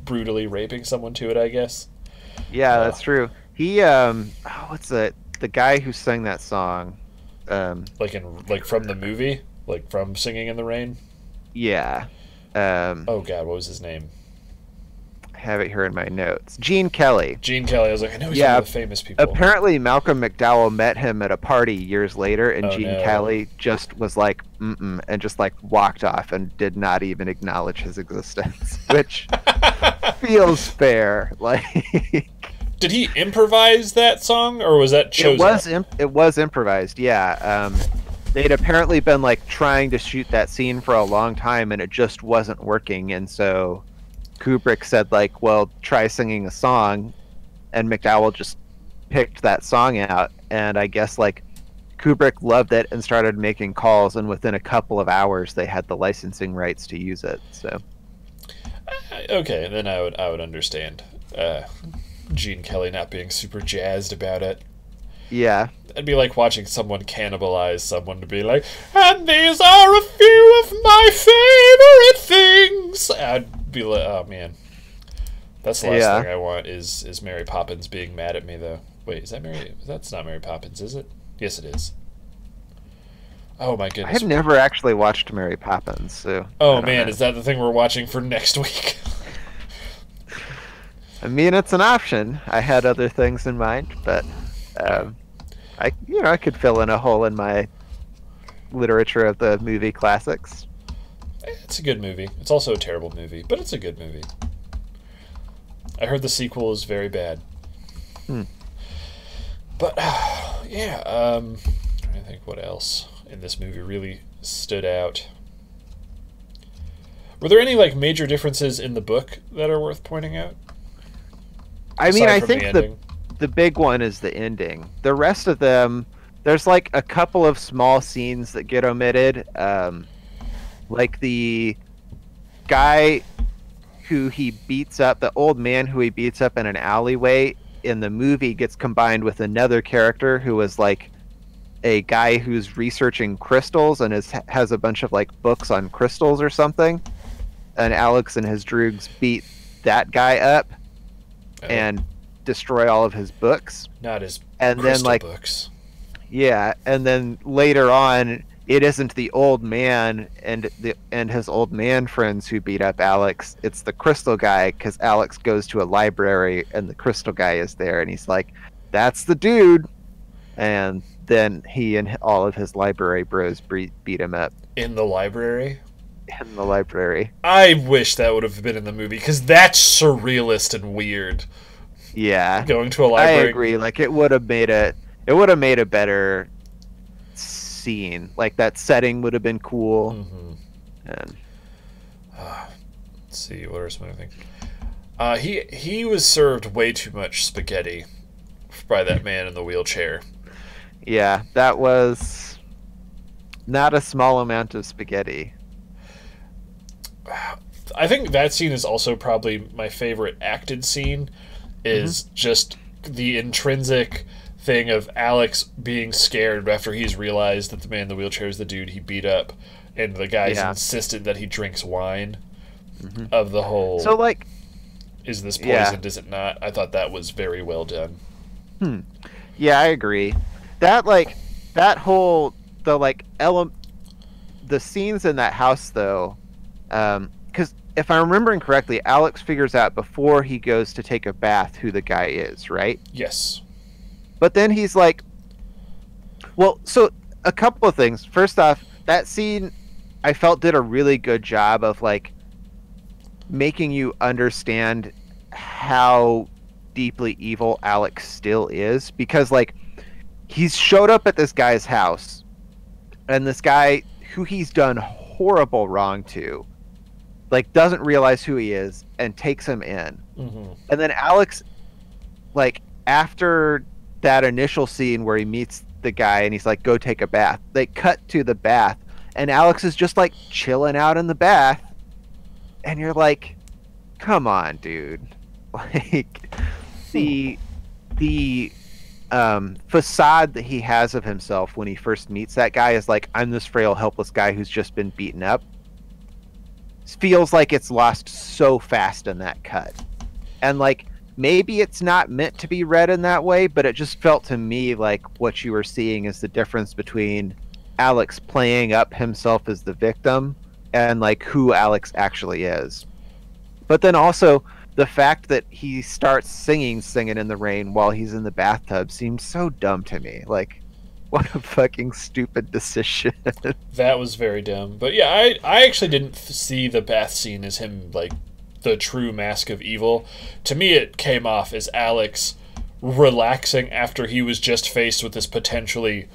Speaker 1: brutally raping someone to it, I guess.
Speaker 2: Yeah, that's true. He what's the guy who sang that song?
Speaker 1: Like from the movie, like from Singing in the Rain.
Speaker 2: Yeah.
Speaker 1: Oh God, what was his name?
Speaker 2: I have it here in my notes. Gene Kelly.
Speaker 1: Gene Kelly. I was like, I know he's
Speaker 2: Yeah,
Speaker 1: one of the famous people.
Speaker 2: Apparently, Malcolm McDowell met him at a party years later, and
Speaker 1: Oh,
Speaker 2: Gene
Speaker 1: no.
Speaker 2: Kelly just was like, "Mm-mm," and just like walked off and did not even acknowledge his existence, which feels fair. Like,
Speaker 1: Did he improvise that song, or was that chosen?
Speaker 2: it was improvised. Yeah. They'd apparently been like trying to shoot that scene for a long time, and it just wasn't working, and so Kubrick said like, well, try singing a song, and McDowell just picked that song out, and I guess like Kubrick loved it and started making calls, and within a couple of hours they had the licensing rights to use it. So
Speaker 1: Okay, then I would understand Gene Kelly not being super jazzed about it.
Speaker 2: yeah.
Speaker 1: It'd be like watching someone cannibalize someone to be like, and these are a few of my favorite things. I'd be like, oh man, that's the last thing I want is Mary Poppins being mad at me though. Wait, is that Mary? That's not Mary Poppins, is it? Yes, it is. Oh my goodness.
Speaker 2: I've never actually watched Mary Poppins, so
Speaker 1: Oh man, is that the thing we're watching for next week?
Speaker 2: I mean, it's an option. I had other things in mind, but I could fill in a hole in my literature of the movie classics.
Speaker 1: It's a good movie. It's also a terrible movie, but it's a good movie. I heard the sequel is very bad. But yeah, I think what else in this movie really stood out. Were there any like major differences in the book that are worth pointing out?
Speaker 2: I mean,
Speaker 1: Aside
Speaker 2: I
Speaker 1: from
Speaker 2: think
Speaker 1: the ending?
Speaker 2: the big one is the ending. The rest of them, there's like a couple of small scenes that get omitted. Like the guy who he beats up, the old man who he beats up in an alleyway in the movie gets combined with another character who was like a guy who's researching crystals and has a bunch of like books on crystals or something. And Alex and his droogs beat that guy up and destroy all of his books.
Speaker 1: Not his
Speaker 2: and
Speaker 1: crystal
Speaker 2: then like
Speaker 1: books.
Speaker 2: Yeah, and then later on it isn't the old man and his old man friends who beat up Alex. It's the crystal guy, because Alex goes to a library and the crystal guy is there, and he's like, "That's the dude." And then he and all of his library bros beat him up
Speaker 1: In the library?
Speaker 2: in the library.
Speaker 1: I wish that would have been in the movie, because that's surrealist and weird.
Speaker 2: Yeah,
Speaker 1: Going to a library.
Speaker 2: I agree. Like it would have made a better scene. Like that setting would have been cool.
Speaker 1: Mm-hmm.
Speaker 2: And
Speaker 1: Let's see, what are some other things? He was served way too much spaghetti by that man in the wheelchair.
Speaker 2: yeah, that was not a small amount of spaghetti.
Speaker 1: I think that scene is also probably my favorite acted scene, is just the intrinsic thing of Alex being scared after he's realized that the man in the wheelchair is the dude he beat up, and the guy's insisted that he drinks wine. Of the whole,
Speaker 2: So like,
Speaker 1: is this poisoned, is it not? I thought that was very well done.
Speaker 2: yeah, I agree. That like that whole the scenes in that house though, because if I'm remembering correctly, Alex figures out before he goes to take a bath who the guy is, right?
Speaker 1: Yes.
Speaker 2: But then he's like, well, so a couple of things. First off, that scene I felt did a really good job of like making you understand how deeply evil Alex still is, because like he's showed up at this guy's house, and this guy who he's done horrible wrong to like doesn't realize who he is and takes him in. And then Alex, like after that initial scene where he meets the guy and he's like, go take a bath, they cut to the bath and Alex is just like chilling out in the bath, and you're like, come on, dude. Like the facade that he has of himself when he first meets that guy is like, I'm this frail helpless guy who's just been beaten up. feels like it's lost so fast in that cut. And like maybe it's not meant to be read in that way, but it just felt to me like what you were seeing is the difference between Alex playing up himself as the victim and like who Alex actually is. But then also the fact that he starts singing in the Rain while he's in the bathtub seems so dumb to me. Like, what a fucking stupid decision.
Speaker 1: That was very dumb. But yeah, I actually didn't see the bath scene as him, like, the true mask of evil. To me, it came off as Alex relaxing after he was just faced with this potentially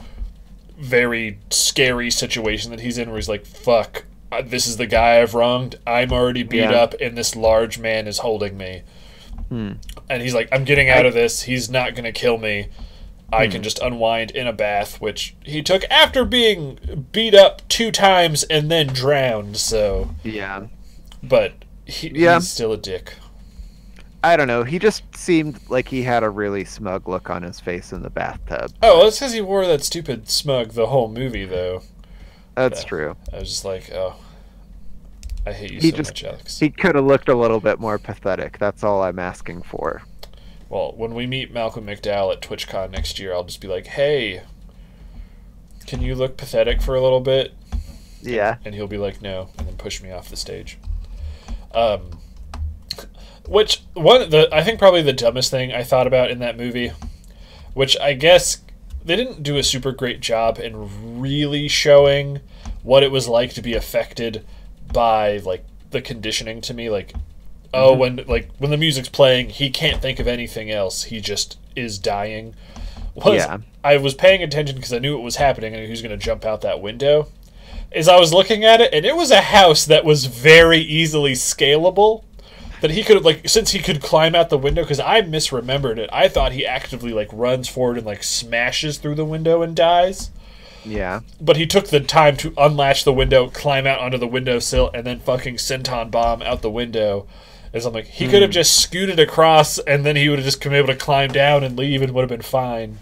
Speaker 1: very scary situation that he's in, where he's like, fuck, this is the guy I've wronged. I'm already beat up, and this large man is holding me. And he's like, I'm getting out of this. He's not going to kill me. I can just unwind in a bath, which he took after being beat up 2 times and then drowned, so...
Speaker 2: Yeah.
Speaker 1: But he's still a dick.
Speaker 2: I don't know. He just seemed like he had a really smug look on his face in the bathtub.
Speaker 1: Oh, well, it's because he wore that stupid smug the whole movie, though.
Speaker 2: That's true.
Speaker 1: I was just like, oh, I hate you so much, Alex.
Speaker 2: He could have looked a little bit more pathetic. That's all I'm asking for.
Speaker 1: Well, when we meet Malcolm McDowell at TwitchCon next year, I'll just be like, hey, can you look pathetic for a little bit?
Speaker 2: Yeah.
Speaker 1: And he'll be like, no, and then push me off the stage. Which, I think probably the dumbest thing I thought about in that movie, which I guess they didn't do a super great job in really showing what it was like to be affected by, like, the conditioning to me. Like, when the music's playing, he can't think of anything else. He just is dying. I was paying attention because I knew it was happening and he was going to jump out that window. As I was looking at it, and it was a house that was very easily scalable. That he could have, like, since he could climb out the window, because I misremembered it. I thought he actively, like, runs forward and, like, smashes through the window and dies.
Speaker 2: Yeah.
Speaker 1: But he took the time to unlatch the window, climb out onto the windowsill, and then fucking senton bomb out the window. As I'm like, he could have just scooted across, and then he would have just been able to climb down and leave and would have been fine.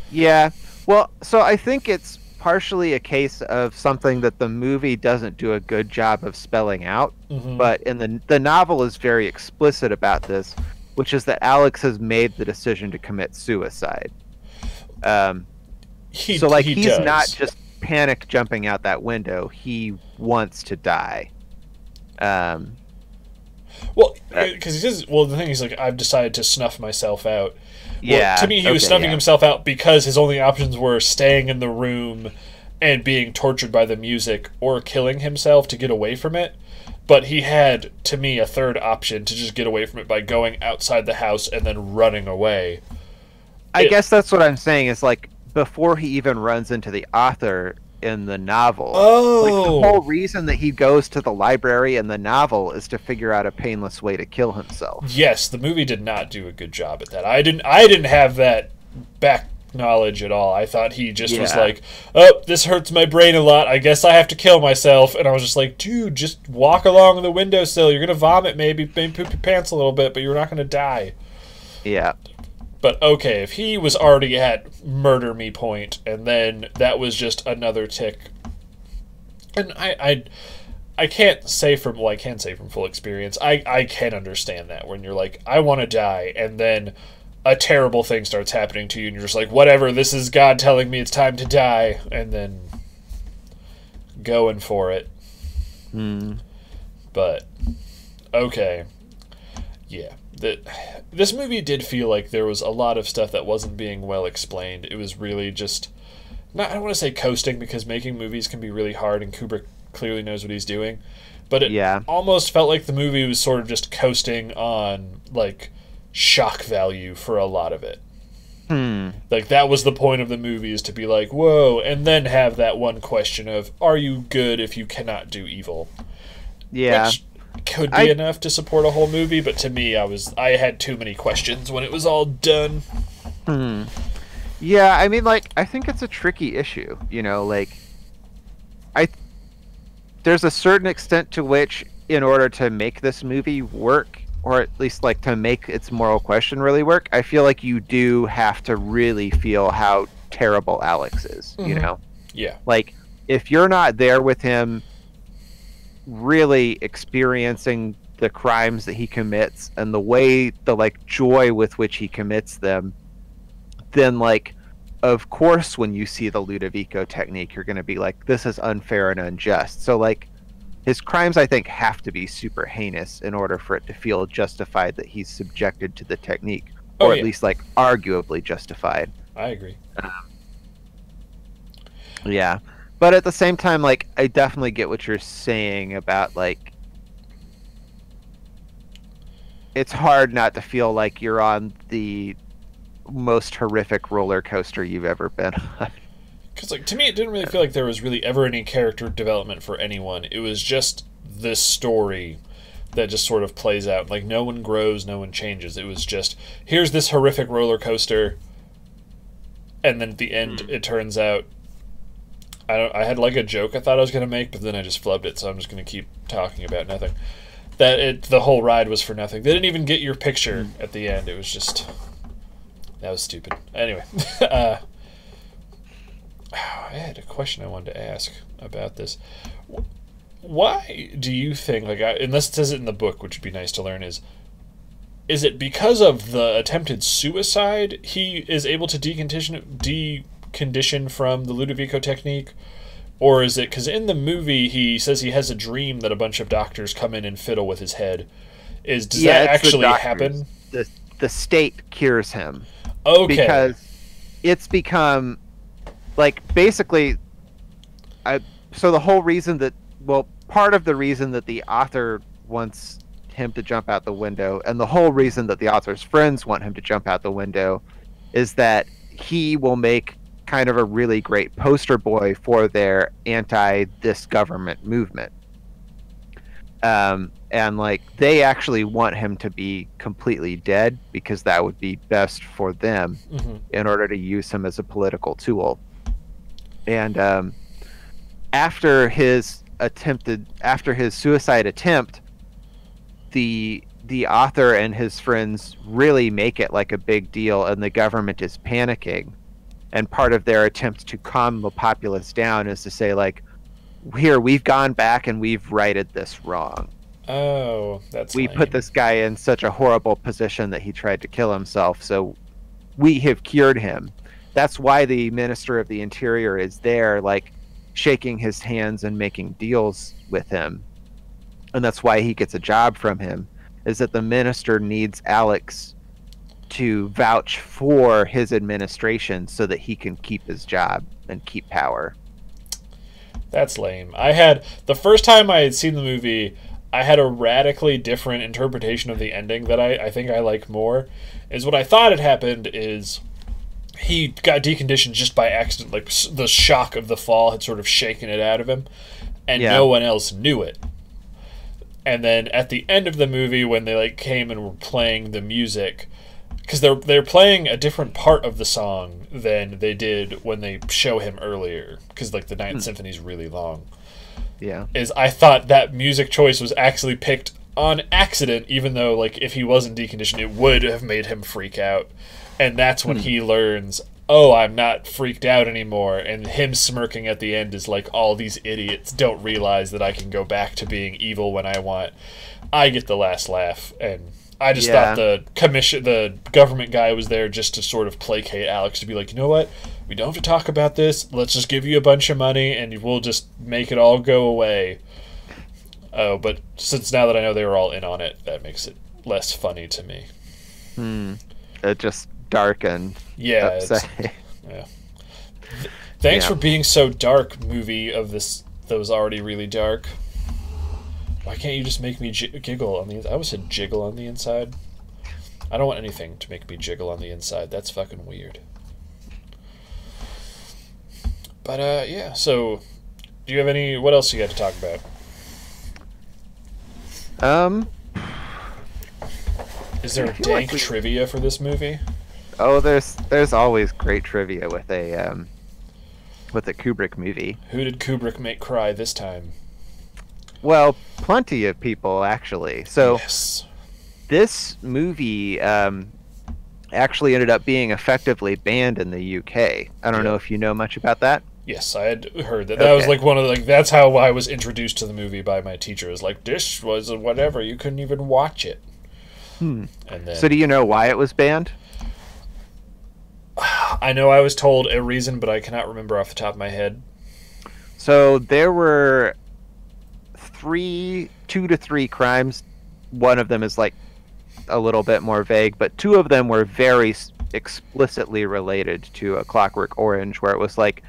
Speaker 2: Yeah. Well, so I think it's partially a case of something that the movie doesn't do a good job of spelling out, but in the novel is very explicit about this, which is that Alex has made the decision to commit suicide. He's not just panic jumping out that window. He wants to die.
Speaker 1: Well, because he says, the thing is, like, I've decided to snuff myself out.
Speaker 2: Yeah.
Speaker 1: To me, he was snuffing himself out because his only options were staying in the room and being tortured by the music or killing himself to get away from it. But he had, to me, a third option to just get away from it by going outside the house and then running away.
Speaker 2: I guess that's what I'm saying is, like, before he even runs into the author in the novel. Like, the whole reason that he goes to the library in the novel is to figure out a painless way to kill himself.
Speaker 1: Yes, the movie did not do a good job at that. I didn't have that back knowledge at all. I thouut he just was like, oh, this hurts my brain a lot. I guess I have to kill myself. And I was just like, dude, just walk along the windowsill. You're going to vomit, maybe poop your pants a little bit, but you're not going to die.
Speaker 2: Yeah.
Speaker 1: But okay, if he was already at murder me point, and then that was just another tick, and I can't say from, well, I can say from full experience, I can understand that when you're like, I want to die, and then a terrible thing starts happening to you, and you're just like, whatever, this is God telling me it's time to die, and then going for it. But okay, yeah. This movie did feel like there was a lot of stuff that wasn't being well explained. It was really just, I don't want to say coasting, because making movies can be really hard, and Kubrick clearly knows what he's doing. But it almost felt like the movie was sort of just coasting on, like, shock value for a lot of it. Like, that was the point of the movie, is to be like, whoa, and then have that one question of, are you good if you cannot do evil?
Speaker 2: Yeah.
Speaker 1: Which could be enough to support a whole movie, but to me, I had too many questions when it was all done.
Speaker 2: Yeah, I mean, like, I think it's a tricky issue, you know, like, there's a certain extent to which, in order to make this movie work, or at least, like, to make its moral question really work, I feel like you do have to really feel how terrible Alex is, you know?
Speaker 1: Yeah.
Speaker 2: Like, if you're not there with him really experiencing the crimes that he commits and the way, the like joy with which he commits them, then like, of course, when you see the Ludovico technique, you're going to be like, this is unfair and unjust. So like, his crimes, I think, have to be super heinous in order for it to feel justified that he's subjected to the technique, or at least like arguably justified.
Speaker 1: I agree.
Speaker 2: Yeah, but at the same time, like, I definitely get what you're saying about like, it's hard not to feel like you're on the most horrific roller coaster you've ever been on.
Speaker 1: Because, like, to me, it didn't really feel like there was really ever any character development for anyone. It was just this story that just sort of plays out. Like, no one grows, no one changes. It was just, here's this horrific roller coaster, and then at the end, it turns out, I had, like, a joke I thought I was going to make, but then I just flubbed it, so I'm just going to keep talking about nothing. The whole ride was for nothing. They didn't even get your picture at the end. It was just... That was stupid. Anyway, I had a question I wanted to ask about this. Why do you think, like, unless it says it in the book, which would be nice to learn, is it because of the attempted suicide he is able to decondition from the Ludovico technique? Or is it because in the movie he says he has a dream that a bunch of doctors come in and fiddle with his head? Does that actually happen?
Speaker 2: The state cures him.
Speaker 1: Okay.
Speaker 2: Because it's become, like, basically, so the whole reason that, well, part of the reason that the author wants him to jump out the window, and the whole reason that the author's friends want him to jump out the window, is that he will make kind of a really great poster boy for their anti-this government movement. And like, they actually want him to be completely dead because that would be best for them in order to use him as a political tool. And after his suicide attempt, the author and his friends really make it like a big deal, and the government is panicking. And part of their attempt to calm the populace down is to say, like, here, we've gone back and we've righted this wrong.
Speaker 1: Oh, that's
Speaker 2: we
Speaker 1: lame.
Speaker 2: Put this guy in such a horrible position that he tried to kill himself, so we have cured him. That's why the Minister of the Interior is there, like, shaking his hands and making deals with him. And that's why he gets a job from him, is that the minister needs Alex to vouch for his administration so that he can keep his job and keep power.
Speaker 1: That's lame. The first time I had seen the movie, I had a radically different interpretation of the ending that I think I like more. Is what I thought had happened is he got deconditioned just by accident. Like, the shock of the fall had sort of shaken it out of him, and no one else knew it. And then at the end of the movie, when they like came and were playing the music, because they're playing a different part of the song than they did when they show him earlier, because like the Ninth Symphony is really long.
Speaker 2: Yeah,
Speaker 1: I thought that music choice was actually picked on accident, even though like if he wasn't deconditioned, it would have made him freak out. And that's when he learns, oh, I'm not freaked out anymore. And him smirking at the end is like, all these idiots don't realize that I can go back to being evil when I want. I get the last laugh, and I just thought the government guy was there just to sort of placate Alex, to be like, you know what? We don't have to talk about this. Let's just give you a bunch of money, and we'll just make it all go away. Oh, but since now that I know they were all in on it, that makes it less funny to me.
Speaker 2: It just dark and upsetting.
Speaker 1: Thanks for being so dark, movie of this that was already really dark. Why can't you just make me giggle on the inside? I always said jiggle on the inside. I don't want anything to make me jiggle on the inside. That's fucking weird. But, yeah, so, do you have what else you got to talk about? Is there dank trivia for this movie?
Speaker 2: Oh, there's always great trivia with a Kubrick movie.
Speaker 1: Who did Kubrick make cry this time?
Speaker 2: Well, plenty of people, actually. So,
Speaker 1: yes.
Speaker 2: This movie actually ended up being effectively banned in the UK. I don't know if you know much about that.
Speaker 1: Yes, I had heard that. That was
Speaker 2: Okay.
Speaker 1: like one of the, like that's how I was introduced to the movie by my teacher. It was like this was a whatever, you couldn't even watch it.
Speaker 2: Hmm.
Speaker 1: And
Speaker 2: So
Speaker 1: then
Speaker 2: do you know why it was banned?
Speaker 1: I know I was told a reason, but I cannot remember off the top of my head.
Speaker 2: So there were two to three crimes. One of them is like a little bit more vague, but two of them were very explicitly related to A Clockwork Orange, where it was like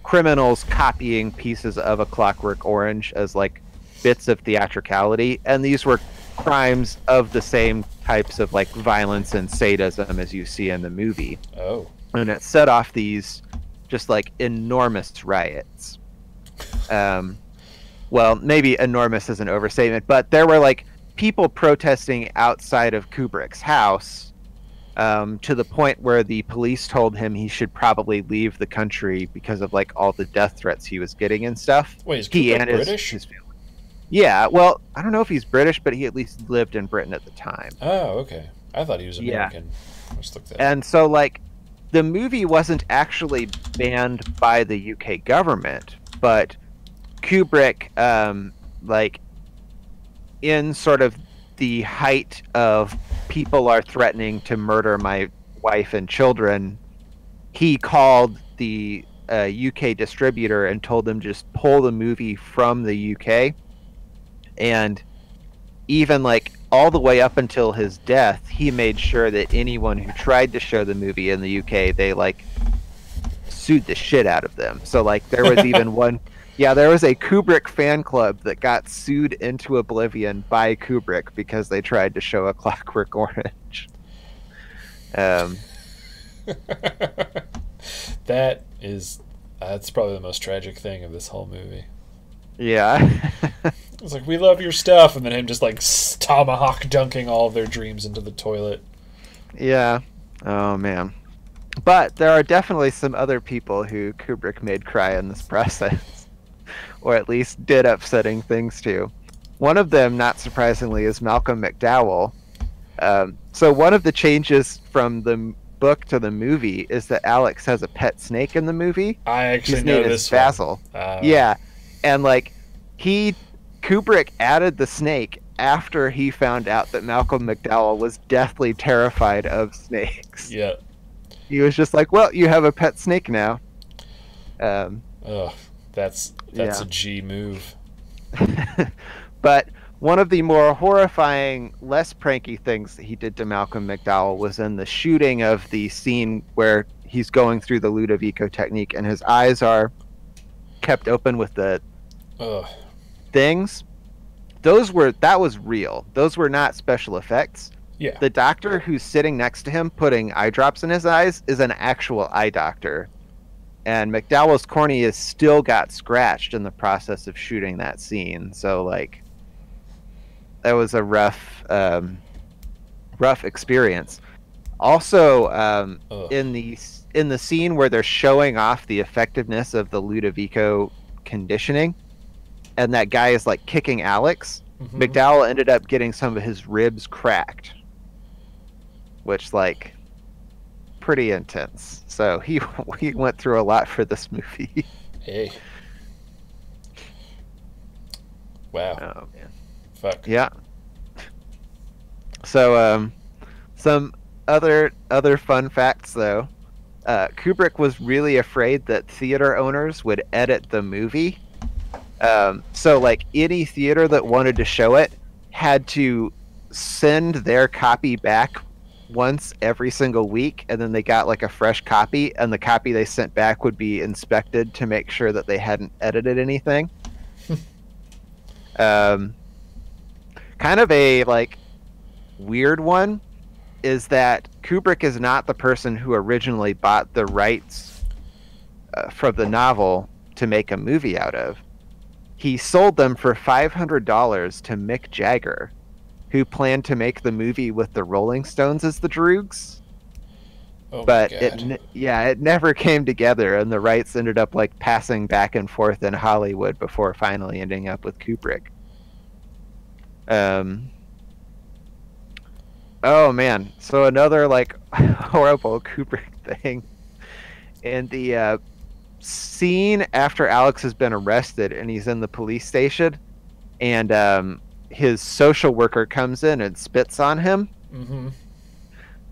Speaker 2: criminals copying pieces of A Clockwork Orange as like bits of theatricality, and these were crimes of the same types of like violence and sadism as you see in the movie.
Speaker 1: Oh.
Speaker 2: And it set off these just like enormous riots. Well, maybe enormous is an overstatement, but there were like people protesting outside of Kubrick's house, to the point where the police told him he should probably leave the country because of like all the death threats he was getting and stuff.
Speaker 1: Wait, is
Speaker 2: He
Speaker 1: Kubrick
Speaker 2: and
Speaker 1: British?
Speaker 2: his family. Yeah, well, I don't know if he's British, but he at least lived in Britain at the time.
Speaker 1: Oh, okay. I thought he was
Speaker 2: Yeah.
Speaker 1: American. Let's look that up.
Speaker 2: And so, like, the movie wasn't actually banned by the UK government, but Kubrick, like, in sort of the height of people are threatening to murder my wife and children, he called the UK distributor and told them just pull the movie from the UK. And even like all the way up until his death, he made sure that anyone who tried to show the movie in the UK, they like sued the shit out of them. So like there was even one, yeah, there was a Kubrick fan club that got sued into oblivion by Kubrick because they tried to show A Clockwork Orange.
Speaker 1: That's probably the most tragic thing of this whole movie.
Speaker 2: Yeah.
Speaker 1: It's like, we love your stuff, and then him just like tomahawk dunking all of their dreams into the toilet.
Speaker 2: Yeah. Oh man. But there are definitely some other people who Kubrick made cry in this process, or at least did upsetting things to. One of them, not surprisingly, is Malcolm McDowell. So one of the changes from the book to the movie is that Alex has a pet snake in the movie.
Speaker 1: I actually
Speaker 2: His
Speaker 1: know
Speaker 2: name
Speaker 1: this
Speaker 2: is Basil.
Speaker 1: one.
Speaker 2: Yeah, and like Kubrick added the snake after he found out that Malcolm McDowell was deathly terrified of snakes.
Speaker 1: Yeah.
Speaker 2: He was just like, "Well, you have a pet snake now."
Speaker 1: Ugh, that's
Speaker 2: Yeah.
Speaker 1: a G move.
Speaker 2: But one of the more horrifying, less pranky things that he did to Malcolm McDowell was in the shooting of the scene where he's going through the Ludovico technique and his eyes are kept open with the
Speaker 1: Ugh.
Speaker 2: things. That was real. Those were not special effects.
Speaker 1: Yeah.
Speaker 2: The doctor who's sitting next to him putting eye drops in his eyes is an actual eye doctor. And McDowell's cornea still got scratched in the process of shooting that scene. So like that was a rough experience. Also, in the scene where they're showing off the effectiveness of the Ludovico conditioning, and that guy is like kicking Alex,
Speaker 1: Mhm.
Speaker 2: McDowell ended up getting some of his ribs cracked, which like pretty intense. So he went through a lot for this movie.
Speaker 1: Hey. Wow.
Speaker 2: Oh man.
Speaker 1: Fuck.
Speaker 2: Yeah. So some other fun facts though. Kubrick was really afraid that theater owners would edit the movie. So like any theater that wanted to show it had to send their copy back once every single week, and then they got like a fresh copy, and the copy they sent back would be inspected to make sure that they hadn't edited anything. Kind of a like weird one is that Kubrick is not the person who originally bought the rights from the novel to make a movie out of. He sold them for $500 to Mick Jagger, who planned to make the movie with the Rolling Stones as the Droogs.
Speaker 1: Oh
Speaker 2: But
Speaker 1: my God.
Speaker 2: it never came together, and the rights ended up like passing back and forth in Hollywood before finally ending up with Kubrick. Oh man, so another like horrible Kubrick thing in the scene after Alex has been arrested and he's in the police station, and his social worker comes in and spits on him.
Speaker 1: Mm-hmm.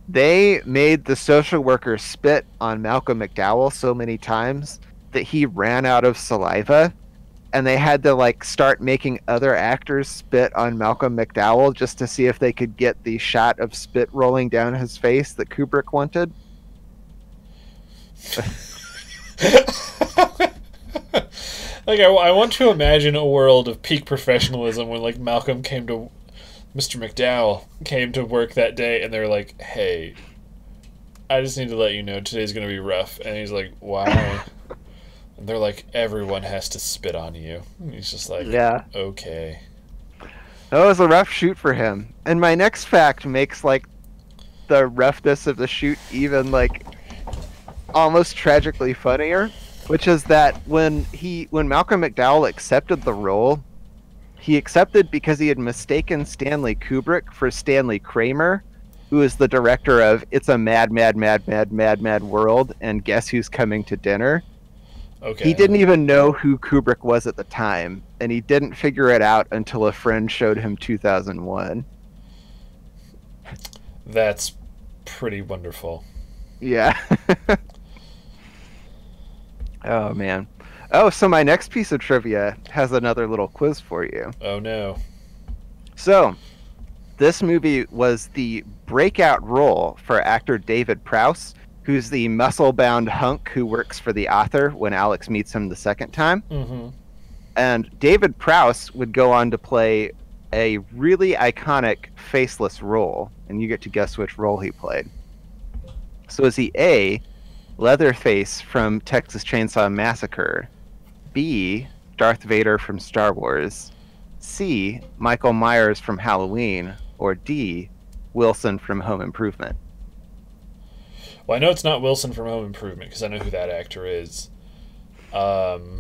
Speaker 2: They made the social worker spit on Malcolm McDowell so many times that he ran out of saliva, and they had to like start making other actors spit on Malcolm McDowell just to see if they could get the shot of spit rolling down his face that Kubrick wanted.
Speaker 1: Like I want to imagine a world of peak professionalism when like Mr. McDowell came to work that day, and they're like, "Hey, I just need to let you know today's gonna be rough." And he's like, "Why?" And they're like, "Everyone has to spit on you." And he's just like,
Speaker 2: Yeah.
Speaker 1: Okay.
Speaker 2: That was a rough shoot for him. And my next fact makes like the roughness of the shoot even like almost tragically funnier, which is that when Malcolm McDowell accepted the role, he accepted because he had mistaken Stanley Kubrick for Stanley Kramer, who is the director of It's a Mad, Mad, Mad, Mad, Mad, Mad World and Guess Who's Coming to Dinner.
Speaker 1: Okay.
Speaker 2: He didn't even know who Kubrick was at the time, and he didn't figure it out until a friend showed him 2001.
Speaker 1: That's pretty wonderful.
Speaker 2: Yeah. Oh, man. Oh, so my next piece of trivia has another little quiz for you.
Speaker 1: Oh, no.
Speaker 2: So, this movie was the breakout role for actor David Prowse, who's the muscle-bound hunk who works for the author when Alex meets him the second time.
Speaker 1: Mm-hmm.
Speaker 2: And David Prowse would go on to play a really iconic faceless role, and you get to guess which role he played. So is he A, Leatherface from Texas Chainsaw Massacre, B, Darth Vader from Star Wars, C, Michael Myers from Halloween, or D, Wilson from Home Improvement?
Speaker 1: Well, I know it's not Wilson from Home Improvement because I know who that actor is. No,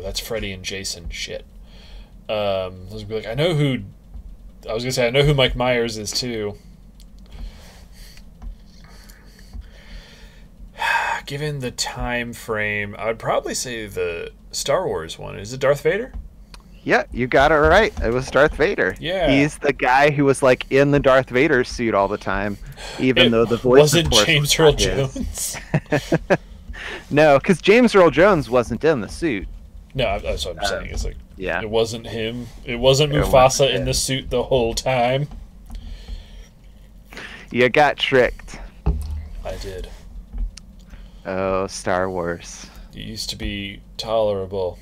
Speaker 1: that's Freddy and Jason. Shit. I was gonna be like, I know who Mike Myers is too. Given the time frame, I would probably say the Star Wars one. Is it Darth Vader?
Speaker 2: Yeah, you got it right. It was Darth Vader.
Speaker 1: Yeah.
Speaker 2: He's the guy who was like in the Darth Vader suit all the time, even though the voice
Speaker 1: wasn't James Earl Jones.
Speaker 2: No, because James Earl Jones wasn't in the suit.
Speaker 1: No, that's what I'm saying. It's like,
Speaker 2: yeah,
Speaker 1: it wasn't him. It wasn't Mufasa in the suit the whole time.
Speaker 2: You got tricked.
Speaker 1: I did.
Speaker 2: Oh, Star Wars.
Speaker 1: You used to be tolerable.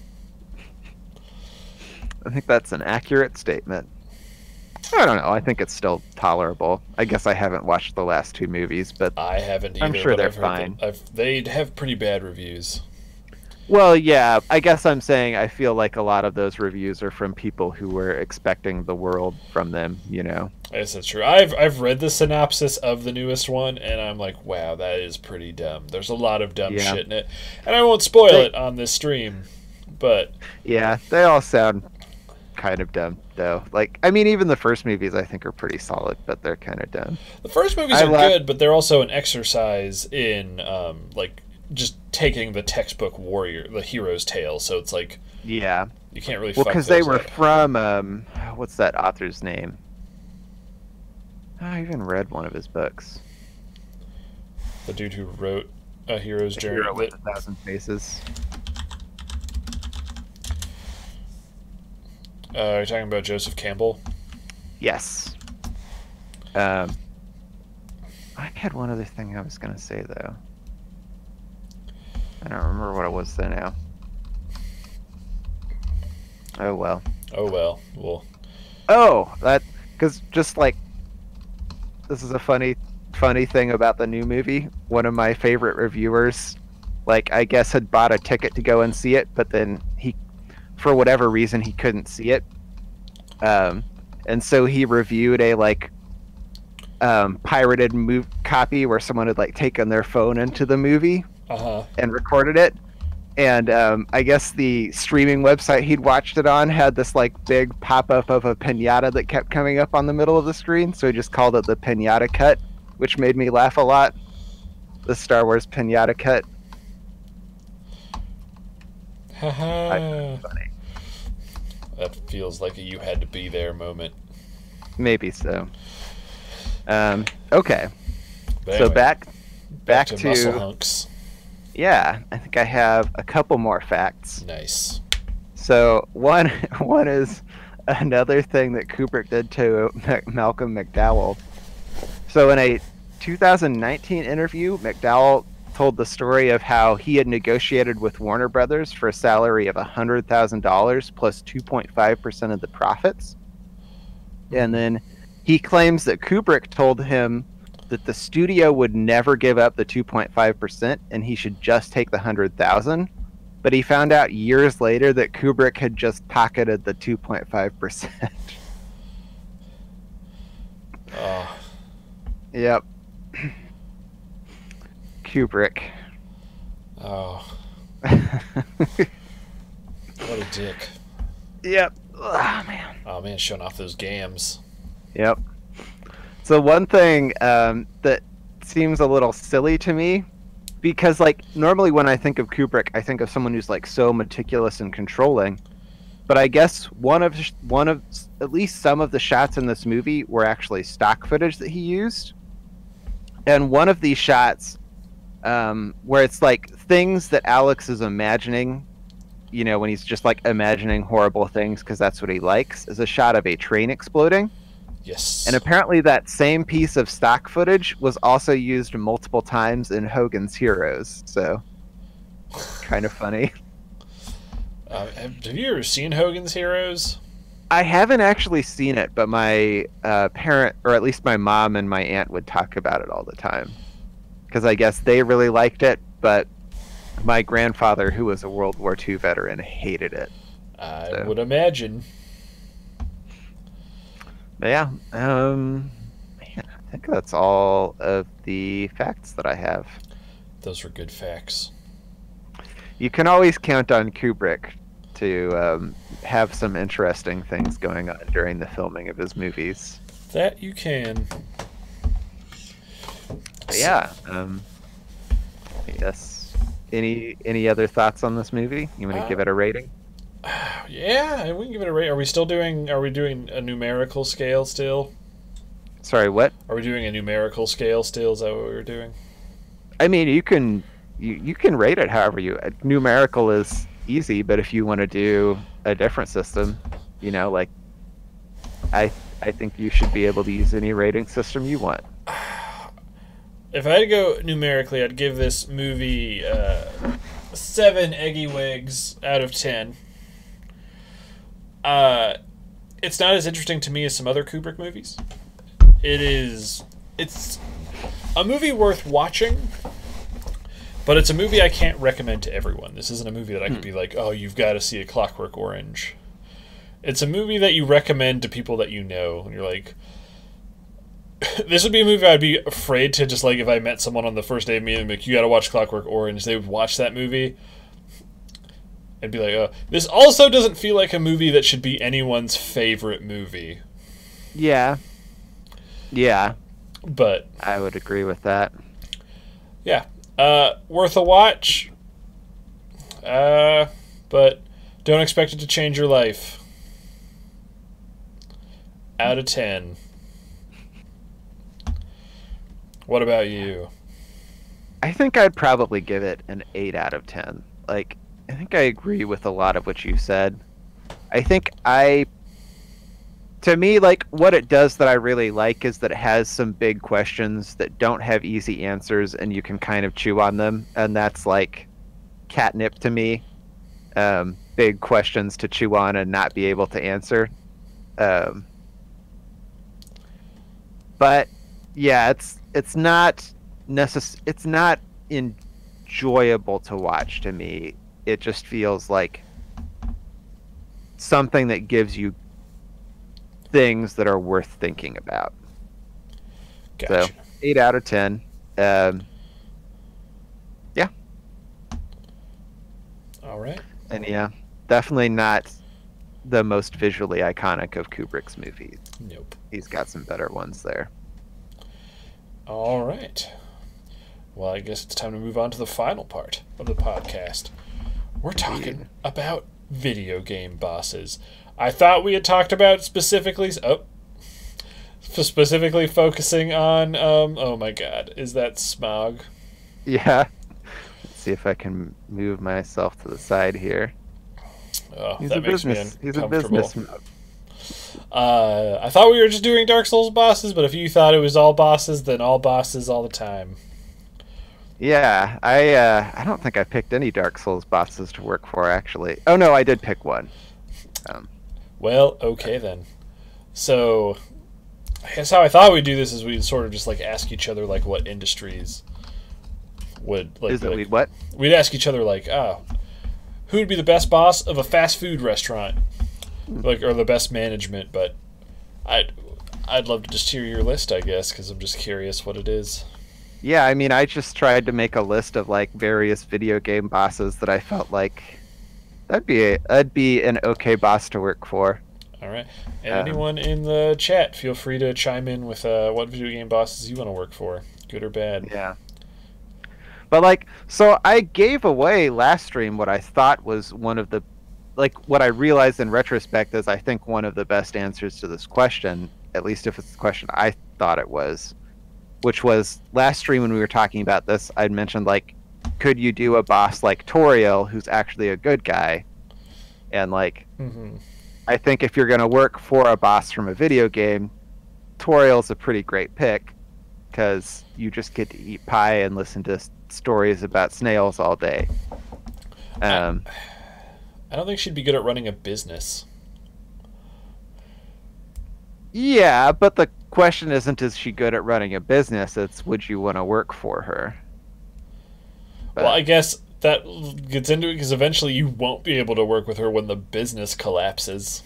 Speaker 2: I think that's an accurate statement. I don't know. I think it's still tolerable. I guess I haven't watched the last two movies, but
Speaker 1: I haven't either.
Speaker 2: I'm sure
Speaker 1: but
Speaker 2: they're
Speaker 1: I've heard
Speaker 2: fine.
Speaker 1: They'd have pretty bad reviews.
Speaker 2: Well, yeah. I guess I'm saying I feel like a lot of those reviews are from people who were expecting the world from them, you know?
Speaker 1: I guess that's true. I've read the synopsis of the newest one, and I'm like, wow, that is pretty dumb. There's a lot of dumb shit in it. And I won't spoil it on this stream, but...
Speaker 2: Yeah, they all sound kind of dumb, though. Like, I mean, even the first movies I think are pretty solid, but they're kind of dumb.
Speaker 1: The first movies are good, but they're also an exercise in, like, just taking the textbook the hero's tale. So it's like...
Speaker 2: Yeah.
Speaker 1: You can't really
Speaker 2: fuck
Speaker 1: those
Speaker 2: because they were
Speaker 1: up.
Speaker 2: from, what's that author's name? I even read one of his books.
Speaker 1: The dude who wrote A Hero's Journey.
Speaker 2: Hero with 1,000 Faces.
Speaker 1: Are you talking about Joseph Campbell?
Speaker 2: Yes. I had one other thing I was going to say, though. I don't remember what it was though now. Oh, well.
Speaker 1: Oh, well.
Speaker 2: Oh, because just like, this is a funny thing about the new movie. One of my favorite reviewers, like, I guess had bought a ticket to go and see it, but then he, for whatever reason, he couldn't see it. And so he reviewed a, like, pirated copy where someone had, like, taken their phone into the movie and recorded it. And I guess the streaming website he'd watched it on had this like big pop-up of a pinata that kept coming up on the middle of the screen, so he just called it the pinata cut, which made me laugh a lot. The Star Wars pinata cut.
Speaker 1: Haha.
Speaker 2: Funny.
Speaker 1: That feels like a you had to be there moment.
Speaker 2: Maybe so. Okay.
Speaker 1: But
Speaker 2: So
Speaker 1: anyway,
Speaker 2: back
Speaker 1: to
Speaker 2: to
Speaker 1: muscle hunks.
Speaker 2: yeah. I think I have a couple more facts.
Speaker 1: Nice.
Speaker 2: So one is another thing that Kubrick did to Malcolm McDowell. So in a 2019 interview, McDowell told the story of how he had negotiated with Warner Brothers for a salary of $100,000 plus 2.5% of the profits. And then he claims that Kubrick told him that the studio would never give up the 2.5% and he should just take the 100,000. But he found out years later that Kubrick had just pocketed the 2.5%.
Speaker 1: Oh,
Speaker 2: Yep. Kubrick.
Speaker 1: oh, what a dick.
Speaker 2: Yep. Oh, man.
Speaker 1: Oh man, showing off those gams.
Speaker 2: Yep. So one thing that seems a little silly to me, because like normally when I think of Kubrick, I think of someone who's like so meticulous and controlling. But I guess one of at least some of the shots in this movie were actually stock footage that he used. And one of these shots, where it's like things that Alex is imagining, you know, when he's just like imagining horrible things because that's what he likes, is a shot of a train exploding.
Speaker 1: Yes.
Speaker 2: And apparently that same piece of stock footage was also used multiple times in Hogan's Heroes. So, kind of funny.
Speaker 1: Have you ever seen Hogan's Heroes?
Speaker 2: I haven't actually seen it, but my parent, or at least my mom and my aunt, would talk about it all the time. Because I guess they really liked it, but my grandfather, who was a World War II veteran, hated it.
Speaker 1: I would imagine.
Speaker 2: But yeah, man, I think that's all of the facts that I have.
Speaker 1: Those were good facts.
Speaker 2: You can always count on Kubrick to have some interesting things going on during the filming of his movies.
Speaker 1: That you can.
Speaker 2: But yeah. Yes. Any other thoughts on this movie? You want to give it a rating?
Speaker 1: Yeah, we can give it a rate. Are we doing a numerical scale still?
Speaker 2: Sorry, what?
Speaker 1: Are we doing a numerical scale still? Is that what we were doing?
Speaker 2: I mean, you can rate it however you. Numerical is easy, but if you want to do a different system, you know, like I think you should be able to use any rating system you want.
Speaker 1: If I had to go numerically, I'd give this movie 7 eggy wigs out of 10. It's not as interesting to me as some other Kubrick movies. It's a movie worth watching, but it's a movie I can't recommend to everyone. This isn't a movie that I could be like, oh, you've got to see A Clockwork Orange. It's a movie that you recommend to people that you know, and you're like, this would be a movie I'd be afraid to just like, if I met someone on the first day of meeting, like, you got to watch Clockwork Orange, they would watch that movie and be like, oh, this also doesn't feel like a movie that should be anyone's favorite movie.
Speaker 2: Yeah. Yeah.
Speaker 1: But
Speaker 2: I would agree with that.
Speaker 1: Yeah. Worth a watch. But don't expect it to change your life. Out of 10. What about you?
Speaker 2: I think I'd probably give it an 8 out of 10. Like, I think I agree with a lot of what you said. I think to me, like, what it does that I really like is that it has some big questions that don't have easy answers and you can kind of chew on them. And that's like catnip to me. Big questions to chew on and not be able to answer. But yeah, it's not enjoyable to watch to me. It just feels like something that gives you things that are worth thinking about.
Speaker 1: Gotcha.
Speaker 2: So 8 out of 10. Yeah.
Speaker 1: All right.
Speaker 2: And yeah, definitely not the most visually iconic of Kubrick's movies.
Speaker 1: Nope.
Speaker 2: He's got some better ones there.
Speaker 1: All right. Well, I guess it's time to move on to the final part of the podcast. We're talking about video game bosses. I thought we had talked about specifically focusing on oh my god, is that Smog?
Speaker 2: Yeah. Let's see if I can move myself to the side here.
Speaker 1: Oh,
Speaker 2: He's
Speaker 1: that
Speaker 2: a
Speaker 1: makes
Speaker 2: business.
Speaker 1: me
Speaker 2: He's a
Speaker 1: uncomfortable.
Speaker 2: business Smog.
Speaker 1: I thought we were just doing Dark Souls bosses, but if you thought it was all bosses, then all bosses all the time.
Speaker 2: Yeah, I don't think I picked any Dark Souls bosses to work for actually. Oh no, I did pick one.
Speaker 1: Well, okay then. So, I guess how I thought we'd do this is we'd sort of just like ask each other like what industries would like.
Speaker 2: Is it
Speaker 1: like
Speaker 2: what?
Speaker 1: we'd ask each other like, who would be the best boss of a fast food restaurant, like, or the best management? But I'd love to just hear your list, I guess, because I'm just curious what it is.
Speaker 2: Yeah, I mean, I just tried to make a list of like various video game bosses that I felt like that'd be an okay boss to work for.
Speaker 1: All right. And anyone in the chat, feel free to chime in with what video game bosses you want to work for, good or bad.
Speaker 2: Yeah. But like, so I gave away last stream what I thought was one of the, like, what I realized in retrospect is I think one of the best answers to this question, at least if it's the question I thought it was, which was last stream when we were talking about this, I'd mentioned like, could you do a boss like Toriel who's actually a good guy? And like, I think if you're going to work for a boss from a video game, Toriel's a pretty great pick because you just get to eat pie and listen to stories about snails all day.
Speaker 1: I don't think she'd be good at running a business.
Speaker 2: Yeah, but the question isn't is she good at running a business, it's would you want to work for her? But,
Speaker 1: well, I guess that gets into it because eventually you won't be able to work with her when the business collapses.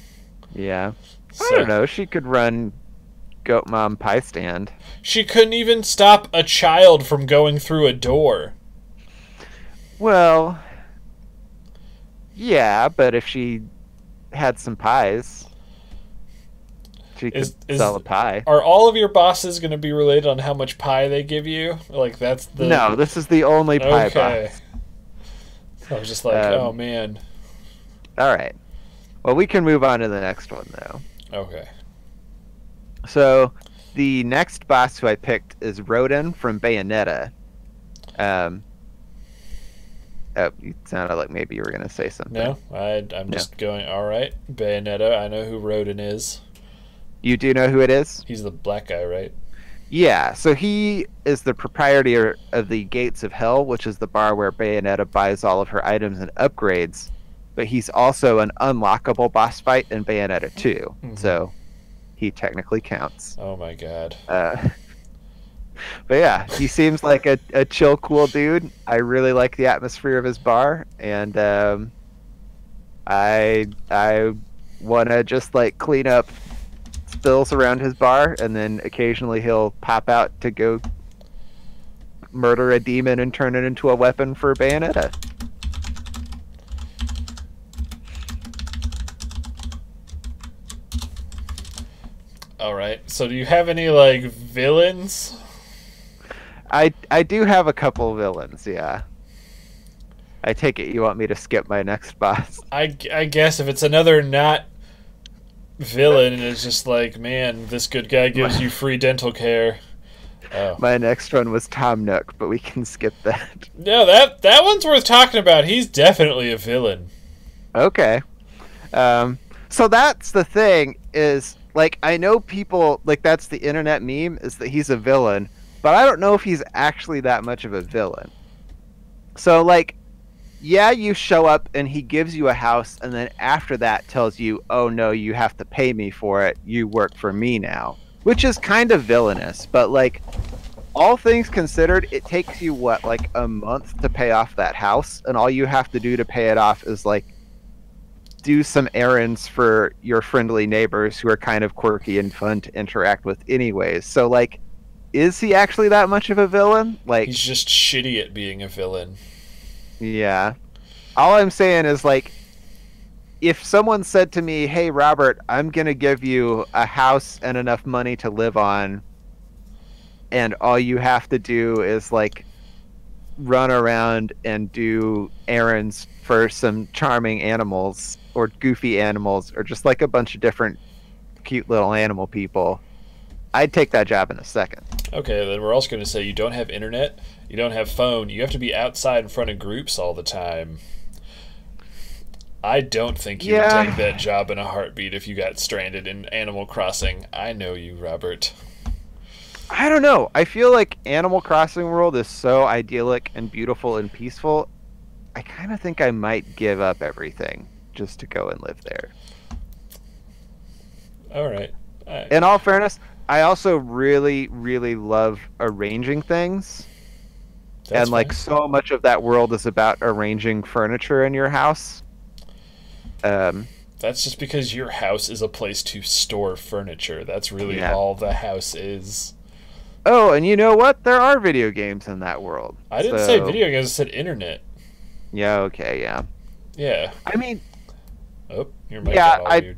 Speaker 2: yeah.
Speaker 1: So,
Speaker 2: I don't know, she could run Goat Mom Pie Stand.
Speaker 1: she couldn't even stop a child from going through a door.
Speaker 2: Well, yeah, but if she had some pies, she could sell a pie.
Speaker 1: Are all of your bosses going to be related on how much pie they give you? Like, that's the...
Speaker 2: No, this is the only pie boss.
Speaker 1: I was just like, oh man.
Speaker 2: All right. Well, we can move on to the next one, though.
Speaker 1: Okay.
Speaker 2: So, the next boss who I picked is Rodin from Bayonetta. Oh, you sounded like maybe you were going to say something.
Speaker 1: No, I'm just going, all right, Bayonetta, I know who Rodin is.
Speaker 2: You do know who it is?
Speaker 1: He's the black guy, right?
Speaker 2: Yeah, so he is the proprietor of the Gates of Hell, which is the bar where Bayonetta buys all of her items and upgrades. But he's also an unlockable boss fight in Bayonetta 2, so he technically counts.
Speaker 1: Oh my god.
Speaker 2: But yeah, he seems like a chill, cool dude. I really like the atmosphere of his bar, and I want to just like clean up spills around his bar, and then occasionally he'll pop out to go murder a demon and turn it into a weapon for Bayonetta.
Speaker 1: All right. So do you have any like villains?
Speaker 2: I do have a couple villains, yeah. I take it you want me to skip my next boss.
Speaker 1: I guess if it's another not villain and it's just like, man, this good guy gives you free dental care. Oh.
Speaker 2: My next one was Tom Nook, but we can skip that.
Speaker 1: No, that one's worth talking about. He's definitely a villain.
Speaker 2: Okay. So that's the thing is, like, I know people, like, that's the internet meme, is that he's a villain, but I don't know if he's actually that much of a villain. So, like, yeah, you show up and he gives you a house, and then after that tells you, oh no, you have to pay me for it, you work for me now. Which is kind of villainous, but, like, all things considered, it takes you, what, like a month to pay off that house, and all you have to do to pay it off is, like, do some errands for your friendly neighbors who are kind of quirky and fun to interact with anyways. So, like, is he actually that much of a villain? Like,
Speaker 1: he's just shitty at being a villain.
Speaker 2: Yeah. All I'm saying is, like, if someone said to me, hey, Robert, I'm going to give you a house and enough money to live on, and all you have to do is, like, run around and do errands for some charming animals or goofy animals or just like a bunch of different cute little animal people, I'd take that job in a second.
Speaker 1: Okay, then we're also going to say you don't have internet, you don't have phone, you have to be outside in front of groups all the time. I don't think you would take that job in a heartbeat if you got stranded in Animal Crossing. I know you, Robert.
Speaker 2: I don't know. I feel like Animal Crossing World is so idyllic and beautiful and peaceful. I kind of think I might give up everything just to go and live there.
Speaker 1: All right.
Speaker 2: In all fairness, I also really, really love arranging things.
Speaker 1: That's
Speaker 2: and, like,
Speaker 1: fine.
Speaker 2: so much of that world is about arranging furniture in your house.
Speaker 1: That's just because your house is a place to store furniture. That's really all the house is.
Speaker 2: Oh, and you know what? There are video games in that world.
Speaker 1: I didn't say video games, I said internet.
Speaker 2: Yeah, okay, yeah.
Speaker 1: Yeah.
Speaker 2: I mean...
Speaker 1: Oh, your mic got all weird.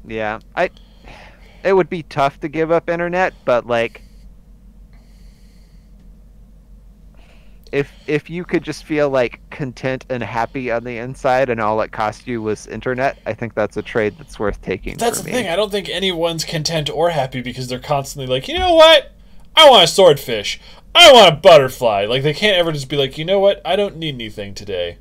Speaker 2: Yeah, it would be tough to give up internet, but, like... If you could just feel like content and happy on the inside and all it cost you was internet, I think that's a trade that's worth taking.
Speaker 1: That's the thing. I don't think anyone's content or happy because they're constantly like, you know what? I want a swordfish. I want a butterfly. Like, they can't ever just be like, you know what? I don't need anything today.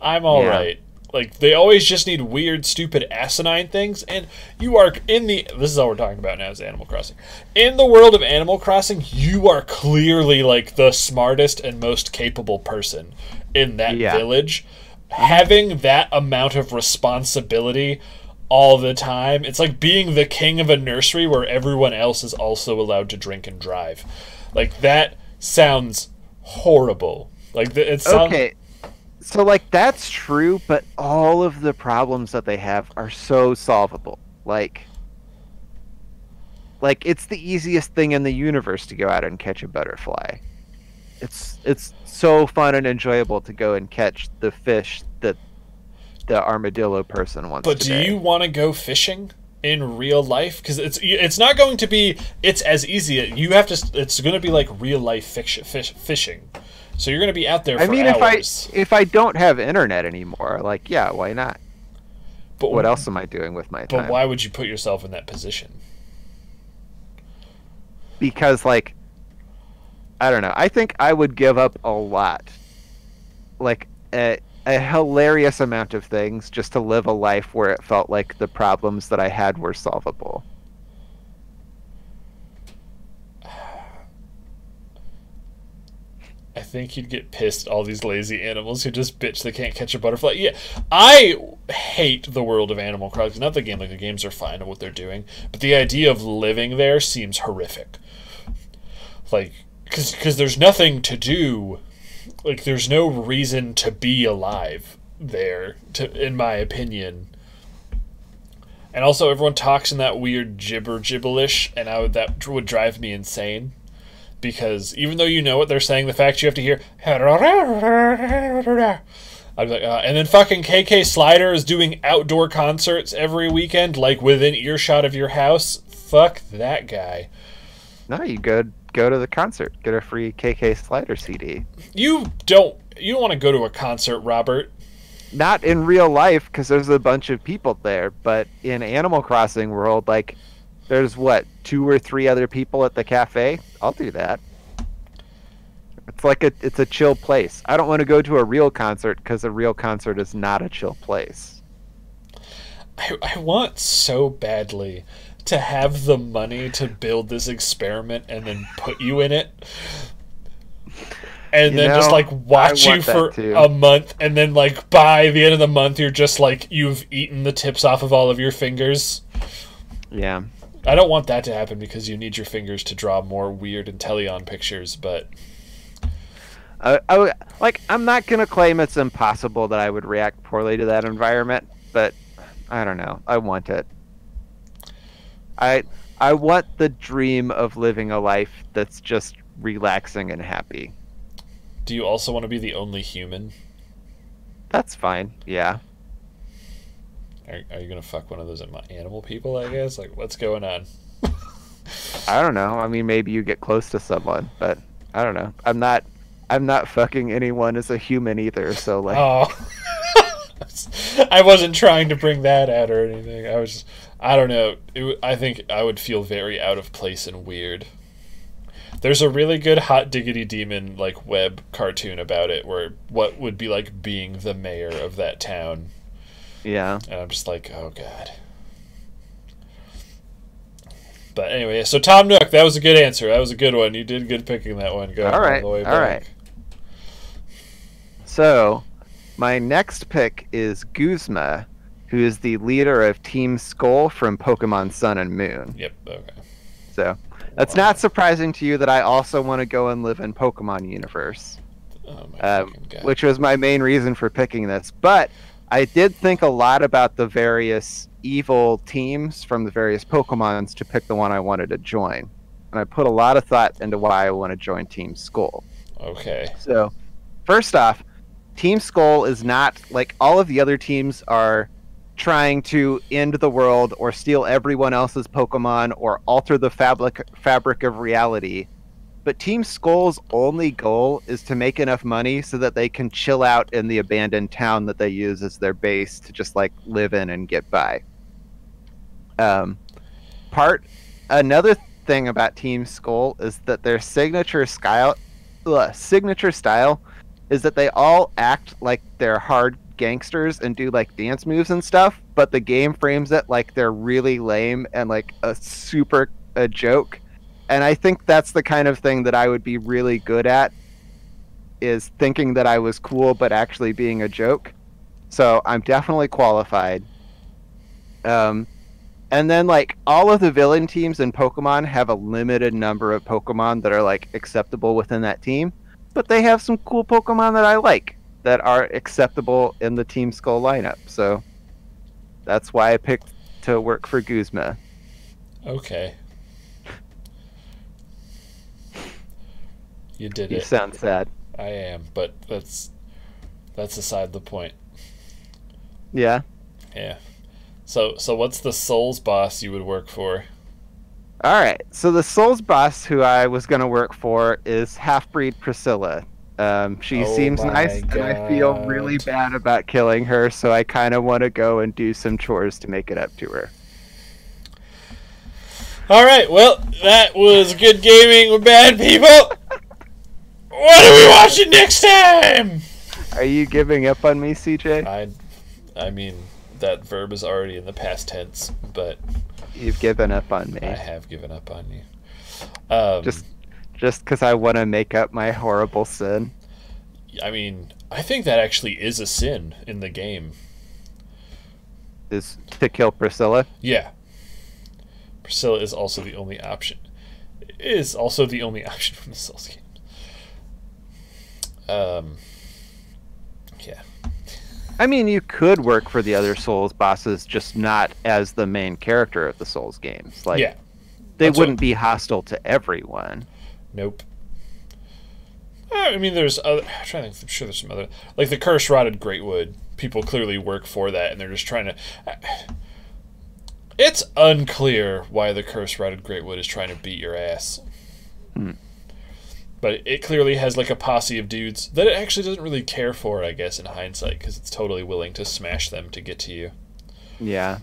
Speaker 1: I'm all right. Like, they always just need weird, stupid, asinine things, and you are in the... This is all we're talking about now is Animal Crossing. In the world of Animal Crossing, you are clearly, like, the smartest and most capable person in that village. Having that amount of responsibility all the time, it's like being the king of a nursery where everyone else is also allowed to drink and drive. Like, that sounds horrible. Like, it sounds...
Speaker 2: Okay. So, like, that's true, but all of the problems that they have are so solvable. Like, it's the easiest thing in the universe to go out and catch a butterfly. It's so fun and enjoyable to go and catch the fish that the armadillo person wants
Speaker 1: But
Speaker 2: today.
Speaker 1: do you want to go fishing in real life? Because it's not going to be... It's as easy. You have to... It's going to be like real life fishing. So you're going to be out there for hours.
Speaker 2: If I don't have internet anymore, like, yeah, why not? But what else am I doing with my time?
Speaker 1: But why would you put yourself in that position?
Speaker 2: Because, like, I don't know. I think I would give up a lot. Like, a hilarious amount of things just to live a life where it felt like the problems that I had were solvable.
Speaker 1: I think you'd get pissed at all these lazy animals who just bitch they can't catch a butterfly. Yeah, I hate the world of Animal Crossing. Not the game, like the games are fine at what they're doing, but the idea of living there seems horrific. Like, because there's nothing to do. Like, there's no reason to be alive there, in my opinion. And also, everyone talks in that weird gibberish, and that would drive me insane. Because even though you know what they're saying, the fact you have to hear... I'd be like, and then fucking KK Slider is doing outdoor concerts every weekend, like within earshot of your house. Fuck that guy.
Speaker 2: No, you go to the concert. Get a free KK Slider CD.
Speaker 1: You don't want to go to a concert, Robert.
Speaker 2: Not in real life, because there's a bunch of people there. But in Animal Crossing world, like... There's, 2 or 3 other people at the cafe? I'll do that. It's a chill place. I don't want to go to a real concert because a real concert is not a chill place.
Speaker 1: I want so badly to have the money to build this experiment and then put you in it. And then just, like, watch you for a month, and then, like, by the end of the month, you're just, like, you've eaten the tips off of all of your fingers.
Speaker 2: Yeah.
Speaker 1: I don't want that to happen because you need your fingers to draw more weird Intellion pictures, but...
Speaker 2: I'm not going to claim it's impossible that I would react poorly to that environment, but I don't know. I want it. I want the dream of living a life that's just relaxing and happy.
Speaker 1: Do you also want to be the only human?
Speaker 2: That's fine, yeah.
Speaker 1: Are you going to fuck one of those animal people, I guess? Like, what's going on?
Speaker 2: I don't know. I mean, maybe you get close to someone, but I don't know. I'm not I'm not fucking anyone as a human either, so like.
Speaker 1: Oh. I wasn't trying to bring that out or anything. I don't know. I think I would feel very out of place and weird. There's a really good Hot Diggity Demon like web cartoon about it, where what would be like being the mayor of that town.
Speaker 2: Yeah.
Speaker 1: And I'm just like, oh god. But anyway, so Tom Nook, that was a good answer. That was a good one. You did good picking that one. Going all the way back.
Speaker 2: All right. So, my next pick is Guzma, who is the leader of Team Skull from Pokemon Sun and Moon.
Speaker 1: Yep. Okay.
Speaker 2: So, that's not surprising to you that I also want to go and live in Pokemon universe, which was my main reason for picking this. But I did think a lot about the various evil teams from the various Pokemons to pick the one I wanted to join. And I put a lot of thought into why I want to join Team Skull.
Speaker 1: Okay.
Speaker 2: So, first off, Team Skull is not, like, all of the other teams are trying to end the world or steal everyone else's Pokemon or alter the fabric of reality. But Team Skull's only goal is to make enough money so that they can chill out in the abandoned town that they use as their base to just, like, live in and get by. Another thing about Team Skull is that their signature style is that they all act like they're hard gangsters and do like dance moves and stuff, but the game frames it like they're really lame and like a joke. And I think that's the kind of thing that I would be really good at, is thinking that I was cool but actually being a joke. So I'm definitely qualified. And then, like, all of the villain teams in Pokemon have a limited number of Pokemon that are, like, acceptable within that team. But they have some cool Pokemon that I like that are acceptable in the Team Skull lineup. So that's why I picked to work for Guzma.
Speaker 1: Okay. You did it.
Speaker 2: You sound sad.
Speaker 1: I am, but that's aside the point.
Speaker 2: Yeah?
Speaker 1: Yeah. So what's the Souls boss you would work for?
Speaker 2: Alright, so the Souls boss who I was going to work for is Half-Breed Priscilla. She seems nice, and I feel really bad about killing her, so I kind of want to go and do some chores to make it up to her.
Speaker 1: Alright, well, that was good gaming with bad people! What are we watching next time?
Speaker 2: Are you giving up on me, CJ?
Speaker 1: I mean, that verb is already in the past tense, but...
Speaker 2: You've given up on me.
Speaker 1: I have given up on you.
Speaker 2: Just because I want to make up my horrible sin?
Speaker 1: I mean, I think that actually is a sin in the game.
Speaker 2: Is to kill Priscilla?
Speaker 1: Yeah. Priscilla is also the only option. It is also the only option from the Souls games. Yeah.
Speaker 2: I mean, you could work for the other Souls bosses, just not as the main character of the Souls games. Like,
Speaker 1: yeah.
Speaker 2: They wouldn't be hostile to everyone.
Speaker 1: Nope. I mean, there's other... I'm trying to think. I'm sure there's some other... Like, the Curse Rotted Greatwood. People clearly work for that, and they're just trying to... It's unclear why the Curse Rotted Greatwood is trying to beat your ass. But it clearly has, like, a posse of dudes that it actually doesn't really care for, I guess, in hindsight, because it's totally willing to smash them to get to you.
Speaker 2: Yeah.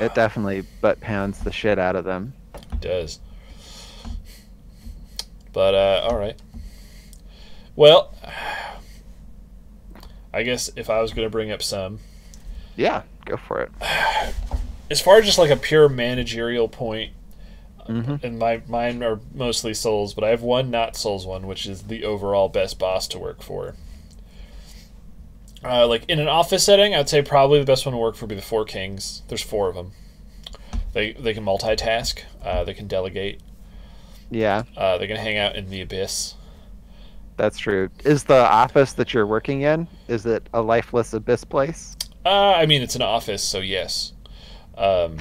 Speaker 2: It definitely butt pounds the shit out of them.
Speaker 1: It does. But, alright. Well, I guess if I was going to bring up some...
Speaker 2: Yeah, go for it.
Speaker 1: As far as just, like, a pure managerial point, and mine are mostly Souls, but I have one not Souls one, which is the overall best boss to work for. Like, in an office setting, I'd say probably the best one to work for would be the Four Kings. There's 4 of them. They can multitask. They can delegate.
Speaker 2: Yeah.
Speaker 1: They can hang out in the Abyss.
Speaker 2: That's true. Is the office that you're working in, is it a lifeless Abyss place?
Speaker 1: I mean, it's an office, so yes. And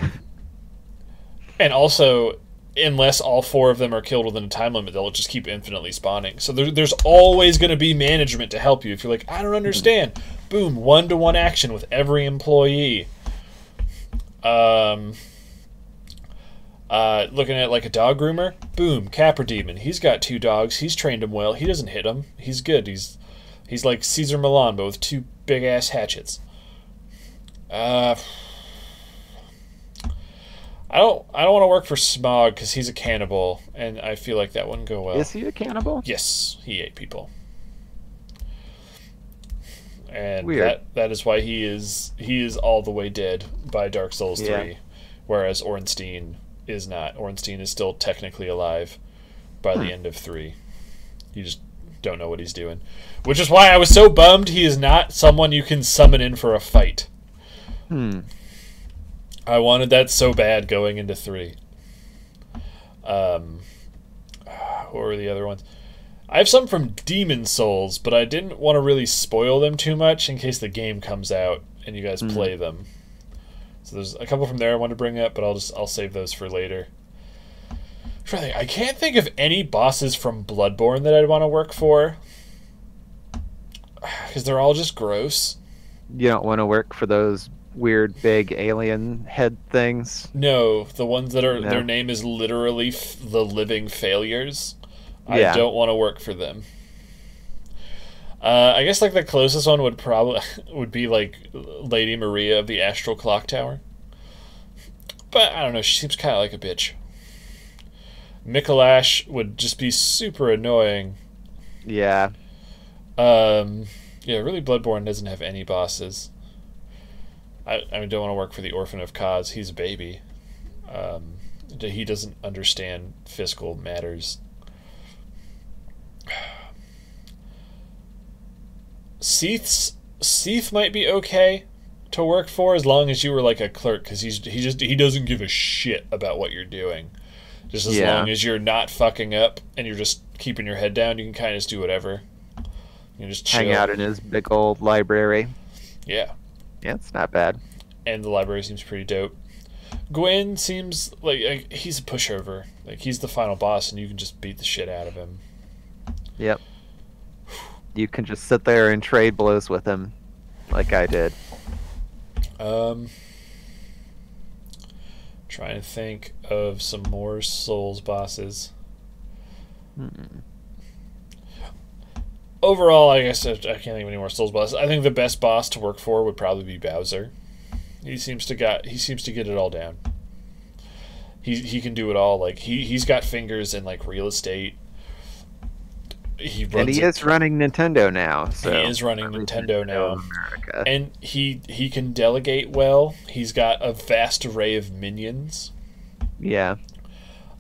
Speaker 1: also, unless all 4 of them are killed within a time limit, they'll just keep infinitely spawning. So there's always going to be management to help you. If you're like, I don't understand, boom, 1-to-1 action with every employee. Looking at like a dog groomer, boom, Capra Demon. He's got 2 dogs. He's trained them well. He doesn't hit them. He's good. He's like Caesar Milan, but with 2 big ass hatchets. I don't want to work for Smog because he's a cannibal, and I feel like that wouldn't go well.
Speaker 2: Is he a cannibal?
Speaker 1: Yes, he ate people, and
Speaker 2: Weird.
Speaker 1: that is why he is all the way dead by Dark Souls 3, whereas Ornstein is not. Ornstein is still technically alive by the end of 3. You just don't know what he's doing, which is why I was so bummed he is not someone you can summon in for a fight. I wanted that so bad going into 3. What were the other ones? I have some from Demon Souls, but I didn't want to really spoil them too much in case the game comes out and you guys play them. So there's a couple from there I want to bring up, but I'll save those for later. I can't think of any bosses from Bloodborne that I'd want to work for, because they're all just gross.
Speaker 2: You don't want to work for those weird big alien head things?
Speaker 1: No, the ones that are their name is literally the Living Failures. I don't want to work for them. I guess like the closest one would be like Lady Maria of the Astral Clock Tower. But I don't know, she seems kind of like a bitch. Mikolash would just be super annoying.
Speaker 2: Yeah.
Speaker 1: Yeah, really Bloodborne doesn't have any bosses. I don't want to work for the Orphan of Kaz. He's a baby. He doesn't understand fiscal matters. Seath might be okay to work for as long as you were like a clerk, because he doesn't give a shit about what you're doing. Just as long as you're not fucking up and you're just keeping your head down, you can kind of just do whatever. You can just chill.
Speaker 2: Hang out in his big old library.
Speaker 1: Yeah.
Speaker 2: Yeah, it's not bad.
Speaker 1: And the library seems pretty dope. Gwyn seems like he's a pushover. Like, he's the final boss, and you can just beat the shit out of him.
Speaker 2: Yep. You can just sit there and trade blows with him, like I did.
Speaker 1: Trying to think of some more Souls bosses. Overall, I guess I can't think of any more Souls bosses. I think the best boss to work for would probably be Bowser. He seems to get it all down. He can do it all. Like he's got fingers in like real estate. He is
Speaker 2: running Nintendo now. So
Speaker 1: he is running Nintendo now, and he can delegate well. He's got a vast array of minions.
Speaker 2: Yeah.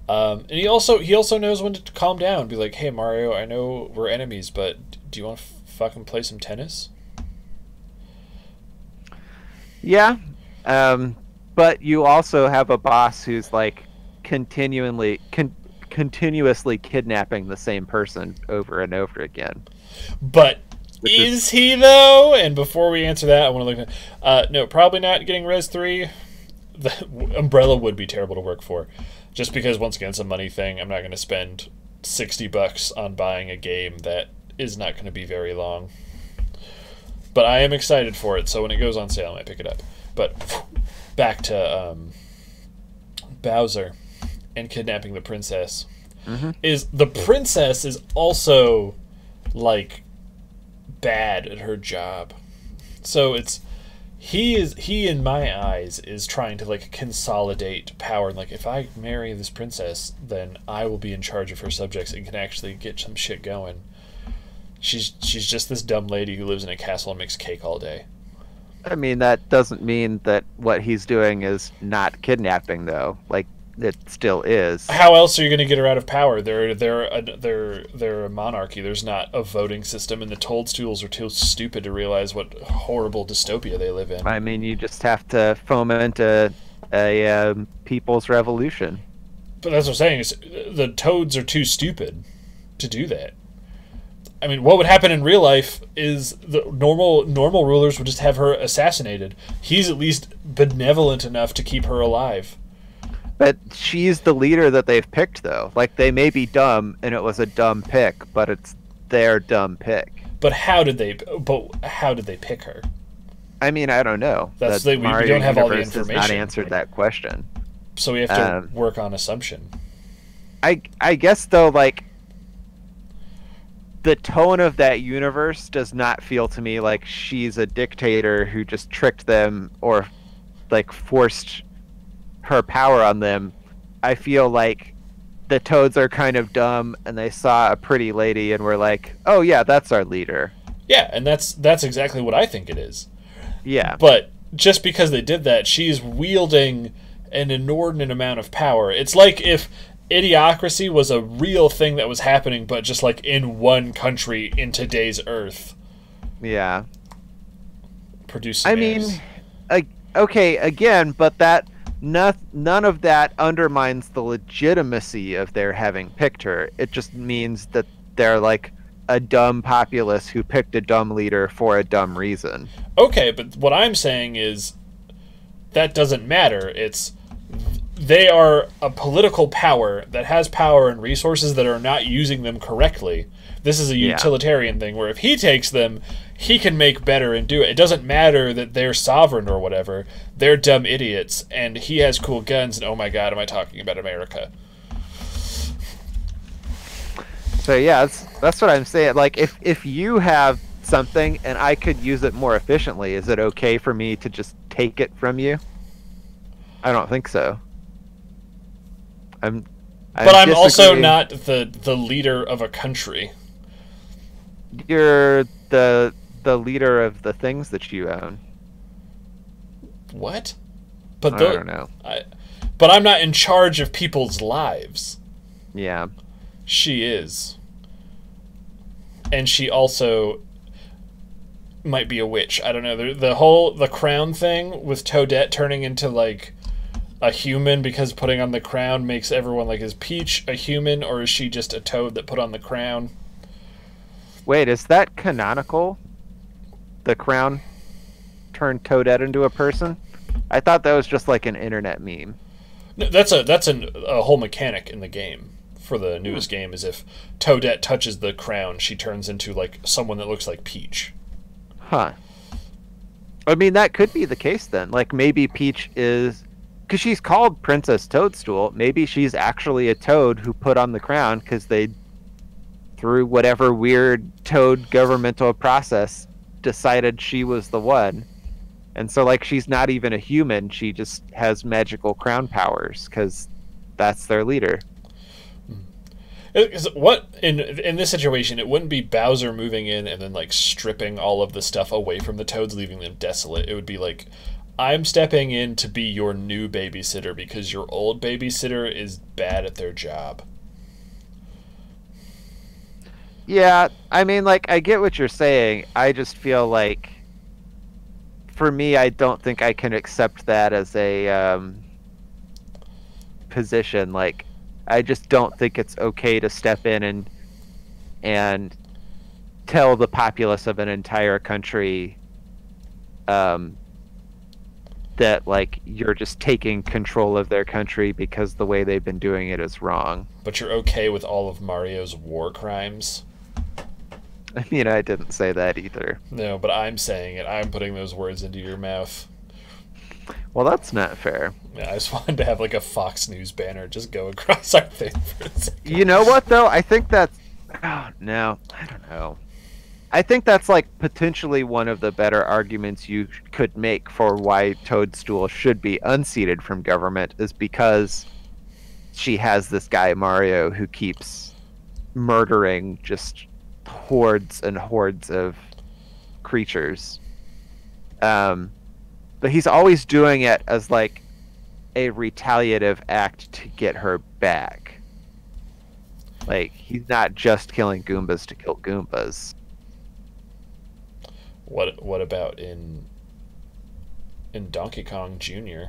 Speaker 1: And he also knows when to calm down. Be like, hey Mario, I know we're enemies, but do you want to fucking play some tennis?
Speaker 2: Yeah. But you also have a boss who's like continuously kidnapping the same person over and over again.
Speaker 1: But is he though? And before we answer that, I want to look at no, probably not getting Res 3. The Umbrella would be terrible to work for. Just because once again it's a money thing. I'm not going to spend $60 on buying a game that is not going to be very long. But I am excited for it, so when it goes on sale I might pick it up. But back to Bowser and kidnapping the princess. Is the princess is also like bad at her job. So he in my eyes is trying to like consolidate power, and like, if I marry this princess, then I will be in charge of her subjects and can actually get some shit going. She's just this dumb lady who lives in a castle and makes cake all day.
Speaker 2: I mean, that doesn't mean that what he's doing is not kidnapping, though. Like, it still is.
Speaker 1: How else are you going to get her out of power? They're a monarchy. There's not a voting system, and the Toadstools are too stupid to realize what horrible dystopia they live in.
Speaker 2: I mean, you just have to foment a people's revolution.
Speaker 1: But that's what I'm saying, is the Toads are too stupid to do that. I mean, what would happen in real life is the normal rulers would just have her assassinated. He's at least benevolent enough to keep her alive.
Speaker 2: But she's the leader that they've picked, though. Like, they may be dumb, and it was a dumb pick, but it's their dumb pick.
Speaker 1: But how did they pick her?
Speaker 2: I mean, I don't know.
Speaker 1: We don't have all the information.
Speaker 2: Has not answered that question.
Speaker 1: So we have to work on assumption.
Speaker 2: I guess though, like, the tone of that universe does not feel to me like she's a dictator who just tricked them or like forced her power on them. I feel like the Toads are kind of dumb and they saw a pretty lady and were like, "Oh yeah, that's our leader."
Speaker 1: Yeah, and that's exactly what I think it is.
Speaker 2: Yeah.
Speaker 1: But just because they did that, she's wielding an inordinate amount of power. It's like if Idiocracy was a real thing that was happening, but just like in one country in today's Earth.
Speaker 2: Yeah.
Speaker 1: Producing.
Speaker 2: I mean, okay, again, but that none of that undermines the legitimacy of their having picked her. It just means that they're like a dumb populace who picked a dumb leader for a dumb reason.
Speaker 1: Okay, but what I'm saying is that doesn't matter. It's they are a political power that has power and resources that are not using them correctly. This is a utilitarian thing where if he takes them, he can make better and do it. It doesn't matter that they're sovereign or whatever. They're dumb idiots, and he has cool guns, and oh my god, am I talking about America?
Speaker 2: So yeah, that's what I'm saying. Like, if you have something and I could use it more efficiently, is it okay for me to just take it from you? I don't think so. I'm
Speaker 1: also not the leader of a country.
Speaker 2: You're the leader of the things that you own.
Speaker 1: What? But
Speaker 2: I don't know.
Speaker 1: But I'm not in charge of people's lives.
Speaker 2: Yeah.
Speaker 1: She is. And she also might be a witch. I don't know. The crown thing with Toadette turning into like a human because putting on the crown makes everyone like, is Peach a human or is she just a toad that put on the crown?
Speaker 2: Wait, is that canonical? The crown turned Toadette into a person? I thought that was just like an internet meme.
Speaker 1: No, that's a whole mechanic in the game. For the newest game, is if Toadette touches the crown, she turns into like someone that looks like Peach.
Speaker 2: Huh. I mean, that could be the case then. Like, maybe Peach is... Because she's called Princess Toadstool. Maybe she's actually a toad who put on the crown because they, through whatever weird toad governmental process, decided she was the one. And so, like, she's not even a human. She just has magical crown powers because that's their leader.
Speaker 1: What in this situation, it wouldn't be Bowser moving in and then like stripping all of the stuff away from the Toads, leaving them desolate. It would be like, I'm stepping in to be your new babysitter because your old babysitter is bad at their job.
Speaker 2: Yeah, I mean, like, I get what you're saying. I just feel like, for me, I don't think I can accept that as a position. Like, I just don't think it's okay to step in and tell the populace of an entire country that, like, you're just taking control of their country because the way they've been doing it is wrong.
Speaker 1: But you're okay with all of Mario's war crimes?
Speaker 2: I mean, I didn't say that either.
Speaker 1: No, but I'm saying it. I'm putting those words into your mouth.
Speaker 2: Well, that's not fair.
Speaker 1: Yeah, I just wanted to have like a Fox News banner just go across our thing for a second.
Speaker 2: You know what, though? I think that's... Oh, no. I don't know. I think that's like potentially one of the better arguments you could make for why Toadstool should be unseated from government, is because she has this guy, Mario, who keeps murdering just hordes and hordes of creatures. But he's always doing it as like a retaliative act to get her back. Like, he's not just killing Goombas to kill Goombas.
Speaker 1: What about in Donkey Kong Jr.?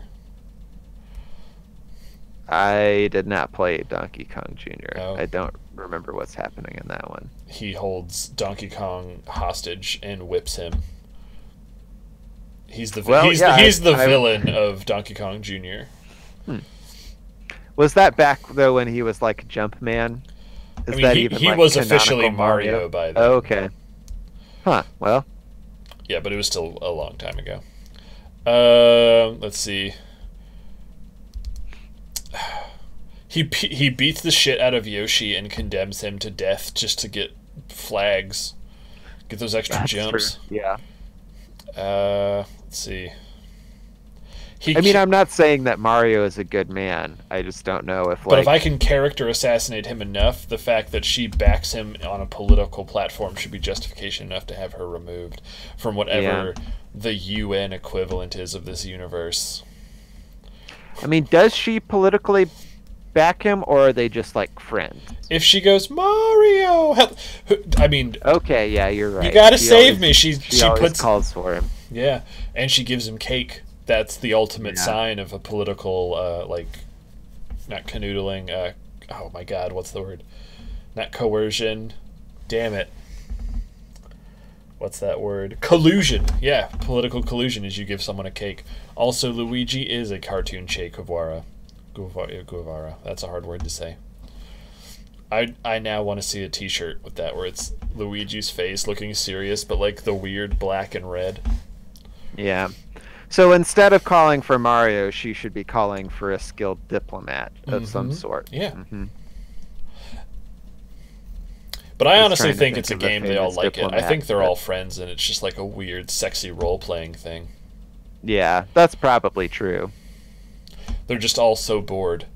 Speaker 2: I did not play Donkey Kong Jr.
Speaker 1: Oh.
Speaker 2: I don't remember what's happening in that one.
Speaker 1: He holds Donkey Kong hostage and whips him. He's the villain of Donkey Kong Jr.
Speaker 2: Was that back though when he was like Jumpman?
Speaker 1: I mean, he was officially Mario by then.
Speaker 2: Oh, okay. Huh. Well.
Speaker 1: Yeah, but it was still a long time ago. Let's see. he beats the shit out of Yoshi and condemns him to death just to get flags, get those extra
Speaker 2: That's
Speaker 1: jumps.
Speaker 2: true. Yeah.
Speaker 1: Let's see.
Speaker 2: I mean, I'm not saying that Mario is a good man. I just don't know if,
Speaker 1: but if I can character assassinate him enough, the fact that she backs him on a political platform should be justification enough to have her removed from whatever the UN equivalent is of this universe.
Speaker 2: I mean, does she politically back him, or are they just like friends?
Speaker 1: If she goes, Mario, help! I mean,
Speaker 2: okay, yeah, you're right.
Speaker 1: You gotta save me. She
Speaker 2: always calls for him.
Speaker 1: Yeah, and she gives him cake. That's the ultimate sign of a political, not canoodling. Oh my God, what's the word? Not coercion. Damn it. What's that word? Collusion. Yeah, political collusion is you give someone a cake. Also, Luigi is a cartoon Che Guevara. Guevara. That's a hard word to say. I now want to see a T-shirt with that where it's Luigi's face looking serious, but like the weird black and red.
Speaker 2: Yeah. So instead of calling for Mario, she should be calling for a skilled diplomat of some sort.
Speaker 1: Yeah.
Speaker 2: Mm-hmm.
Speaker 1: But I honestly think it's a game they all like it. I think they're all friends, and it's just like a weird, sexy role-playing thing.
Speaker 2: Yeah, that's probably true.
Speaker 1: They're just all so bored.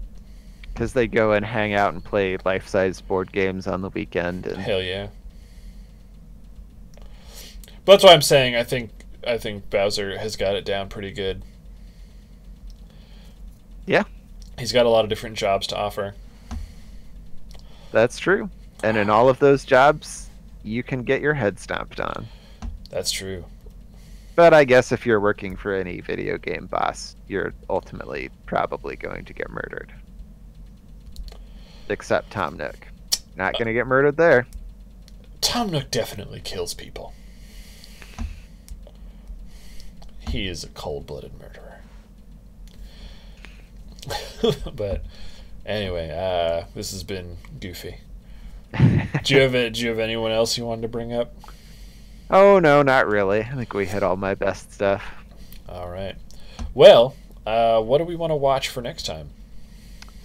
Speaker 2: Because they go and hang out and play life-size board games on the weekend. And...
Speaker 1: Hell yeah. But that's why I'm saying I think Bowser has got it down pretty good.
Speaker 2: Yeah.
Speaker 1: He's got a lot of different jobs to offer.
Speaker 2: That's true. And in all of those jobs, you can get your head stomped on.
Speaker 1: That's true.
Speaker 2: But I guess if you're working for any video game boss, you're ultimately probably going to get murdered. Except Tom Nook. Not going to get murdered there.
Speaker 1: Tom Nook definitely kills people. He is a cold-blooded murderer. But anyway, this has been goofy. Do you have anyone else you wanted to bring up?
Speaker 2: Oh no, not really. I think we hit all my best stuff.
Speaker 1: All right. Well, what do we want to watch for next time?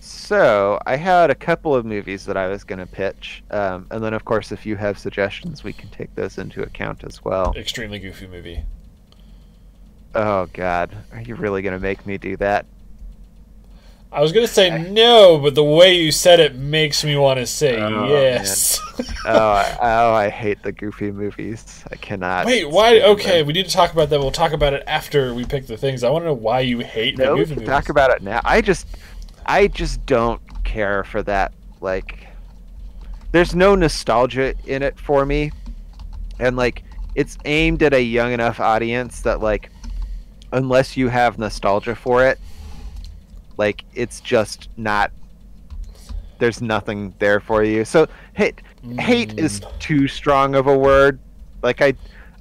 Speaker 2: So I had a couple of movies that I was going to pitch, and then of course, if you have suggestions, we can take those into account as well.
Speaker 1: Extremely goofy movie.
Speaker 2: Oh God, are you really going to make me do that?
Speaker 1: I was going to say no, but the way you said it makes me want to say yes.
Speaker 2: I hate the goofy movies. I cannot.
Speaker 1: Wait, why? Okay, we need to talk about that. We'll talk about it after we pick the things. I want to know why you hate the goofy movies.
Speaker 2: Talk about it now. I just don't care for that. Like, there's no nostalgia in it for me, and like, it's aimed at a young enough audience that like, unless you have nostalgia for it, like, it's just not, there's nothing there for you. So hate is too strong of a word. Like,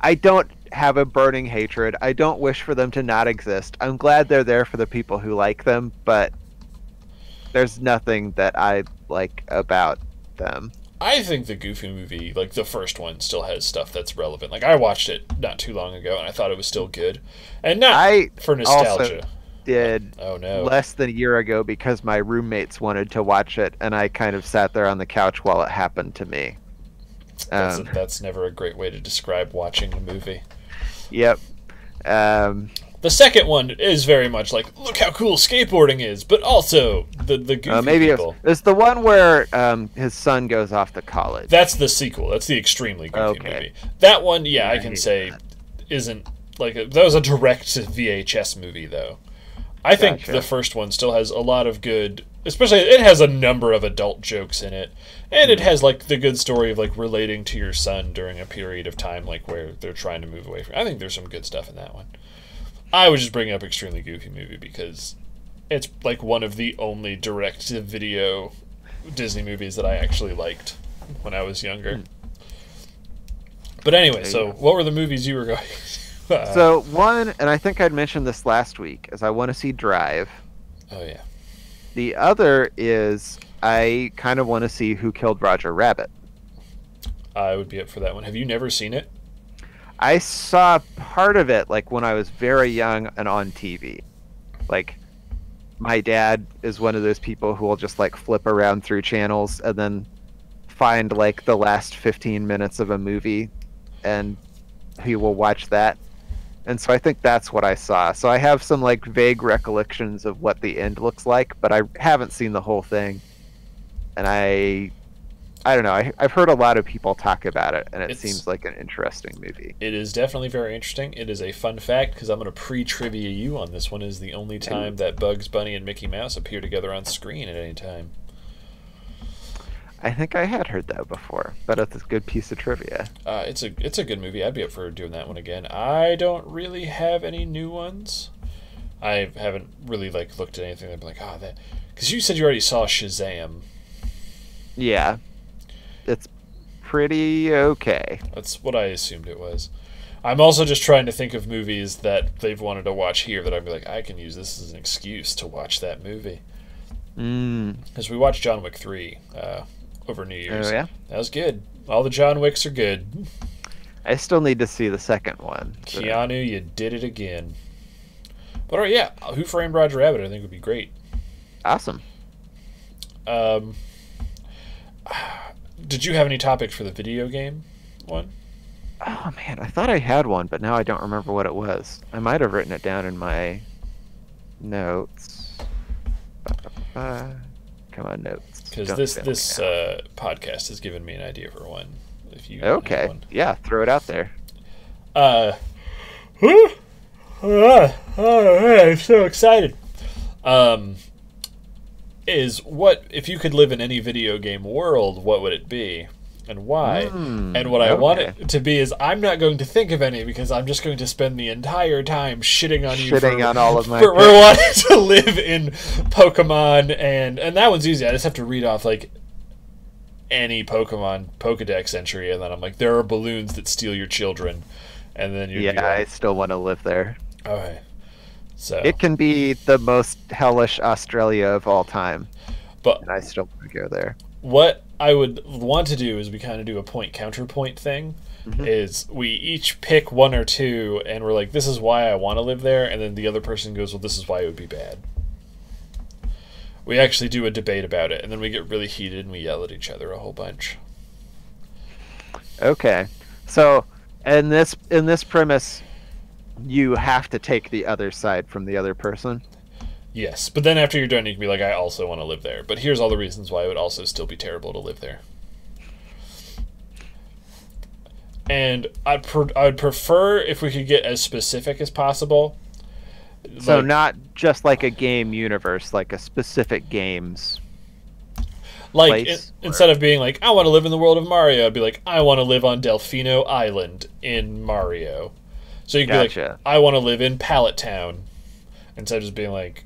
Speaker 2: I don't have a burning hatred. I don't wish for them to not exist. I'm glad they're there for the people who like them, but there's nothing that I like about them.
Speaker 1: I think the Goofy movie, like the first one, still has stuff that's relevant. Like, I watched it not too long ago, and I thought it was still good. And not for nostalgia.
Speaker 2: Also did less than a year ago because my roommates wanted to watch it, and I kind of sat there on the couch while it happened to me.
Speaker 1: That's never a great way to describe watching a movie.
Speaker 2: Yep.
Speaker 1: The second one is very much like, look how cool skateboarding is, but also the goofy
Speaker 2: maybe
Speaker 1: people.
Speaker 2: It's the one where his son goes off to college.
Speaker 1: That's the sequel. That's the extremely goofy movie. That one, I can say, isn't like that was a direct VHS movie though. I think the first one still has a lot of good, especially it has a number of adult jokes in it, and it has like the good story of like relating to your son during a period of time like where they're trying to move away from. I think there's some good stuff in that one. I was just bringing up Extremely Goofy movie because it's like one of the only direct-to-video Disney movies that I actually liked when I was younger. But anyway, so what were the movies you were going?
Speaker 2: So one, and I think I'd mentioned this last week, is I want to see Drive.
Speaker 1: Oh yeah.
Speaker 2: The other is I kind of want to see Who Killed Roger Rabbit.
Speaker 1: I would be up for that one. Have you never seen it?
Speaker 2: I saw part of it like when I was very young and on TV. Like my dad is one of those people who will just like flip around through channels and then find like the last 15 minutes of a movie, and he will watch that. And so I think that's what I saw. So I have some like vague recollections of what the end looks like, but I haven't seen the whole thing. And I don't know. I've heard a lot of people talk about it, and it seems like an interesting movie.
Speaker 1: It is definitely very interesting. It is a fun fact, because I'm going to pre-trivia you on this one. Is the only time that Bugs Bunny and Mickey Mouse appear together on screen at any time.
Speaker 2: I think I had heard that before, but it's a good piece of trivia.
Speaker 1: It's a good movie. I'd be up for doing that one again. I don't really have any new ones. I haven't really like looked at anything. I'd be like, that, because you said you already saw Shazam.
Speaker 2: Yeah, it's pretty okay.
Speaker 1: That's what I assumed it was. I'm also just trying to think of movies that they've wanted to watch here that I'd be like, I can use this as an excuse to watch that movie. Because we watched John Wick 3 over New Year's.
Speaker 2: Oh, yeah?
Speaker 1: That was good. All the John Wicks are good.
Speaker 2: I still need to see the second one.
Speaker 1: Keanu, you did it again. But all right, yeah, Who Framed Roger Rabbit I think would be great.
Speaker 2: Awesome.
Speaker 1: Did you have any topics for the video game one?
Speaker 2: Oh, man, I thought I had one, but now I don't remember what it was. I might have written it down in my notes. Come on, notes.
Speaker 1: Because this podcast has given me an idea for one. If you
Speaker 2: okay,
Speaker 1: one.
Speaker 2: Yeah, throw it out there.
Speaker 1: I'm so excited. Is what if you could live in any video game world? What would it be, and why? And what I want it to be is I'm not going to think of any, because I'm just going to spend the entire time shitting on you
Speaker 2: on all of my
Speaker 1: for wanting to live in Pokemon, and that one's easy. I just have to read off like any Pokemon Pokedex entry, and then I'm like, there are balloons that steal your children, and then you
Speaker 2: I still want to live there.
Speaker 1: All right. So
Speaker 2: it can be the most hellish Australia of all time,
Speaker 1: but
Speaker 2: and I still want to go there.
Speaker 1: What I would want to do is we kind of do a point counterpoint thing. Is we each pick one or two, and we're like, this is why I want to live there, and then the other person goes, well, this is why it would be bad. We actually do a debate about it, and then we get really heated and we yell at each other a whole bunch.
Speaker 2: Okay, so in this premise, you have to take the other side from the other person.
Speaker 1: Yes, but then after you're done, you can be like, I also want to live there, but here's all the reasons why it would also still be terrible to live there. And I'd prefer if we could get as specific as possible.
Speaker 2: So not just like a game universe, like a specific game's
Speaker 1: like instead of being like, I want to live in the world of Mario, I'd be like, I want to live on Delfino Island in Mario. So you could be like, I want to live in Pallet Town, instead of just being like,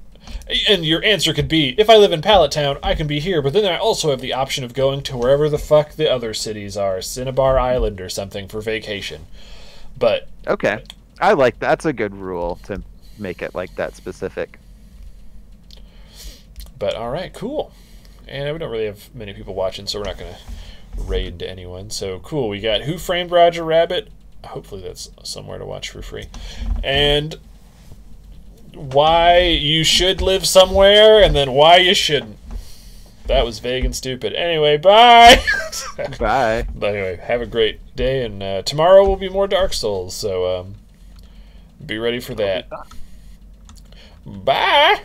Speaker 1: and your answer could be, if I live in Pallet Town, I can be here, but then I also have the option of going to wherever the fuck the other cities are, Cinnabar Island or something, for vacation. But
Speaker 2: okay, I like that's a good rule to make it like that specific.
Speaker 1: But all right, cool. And we don't really have many people watching, so we're not going to raid anyone. So cool, we got Who Framed Roger Rabbit. Hopefully that's somewhere to watch for free. And why you should live somewhere, and then why you shouldn't. That was vague and stupid. Anyway, bye!
Speaker 2: Bye.
Speaker 1: But anyway, have a great day, and tomorrow will be more Dark Souls, so be ready for that. Bye!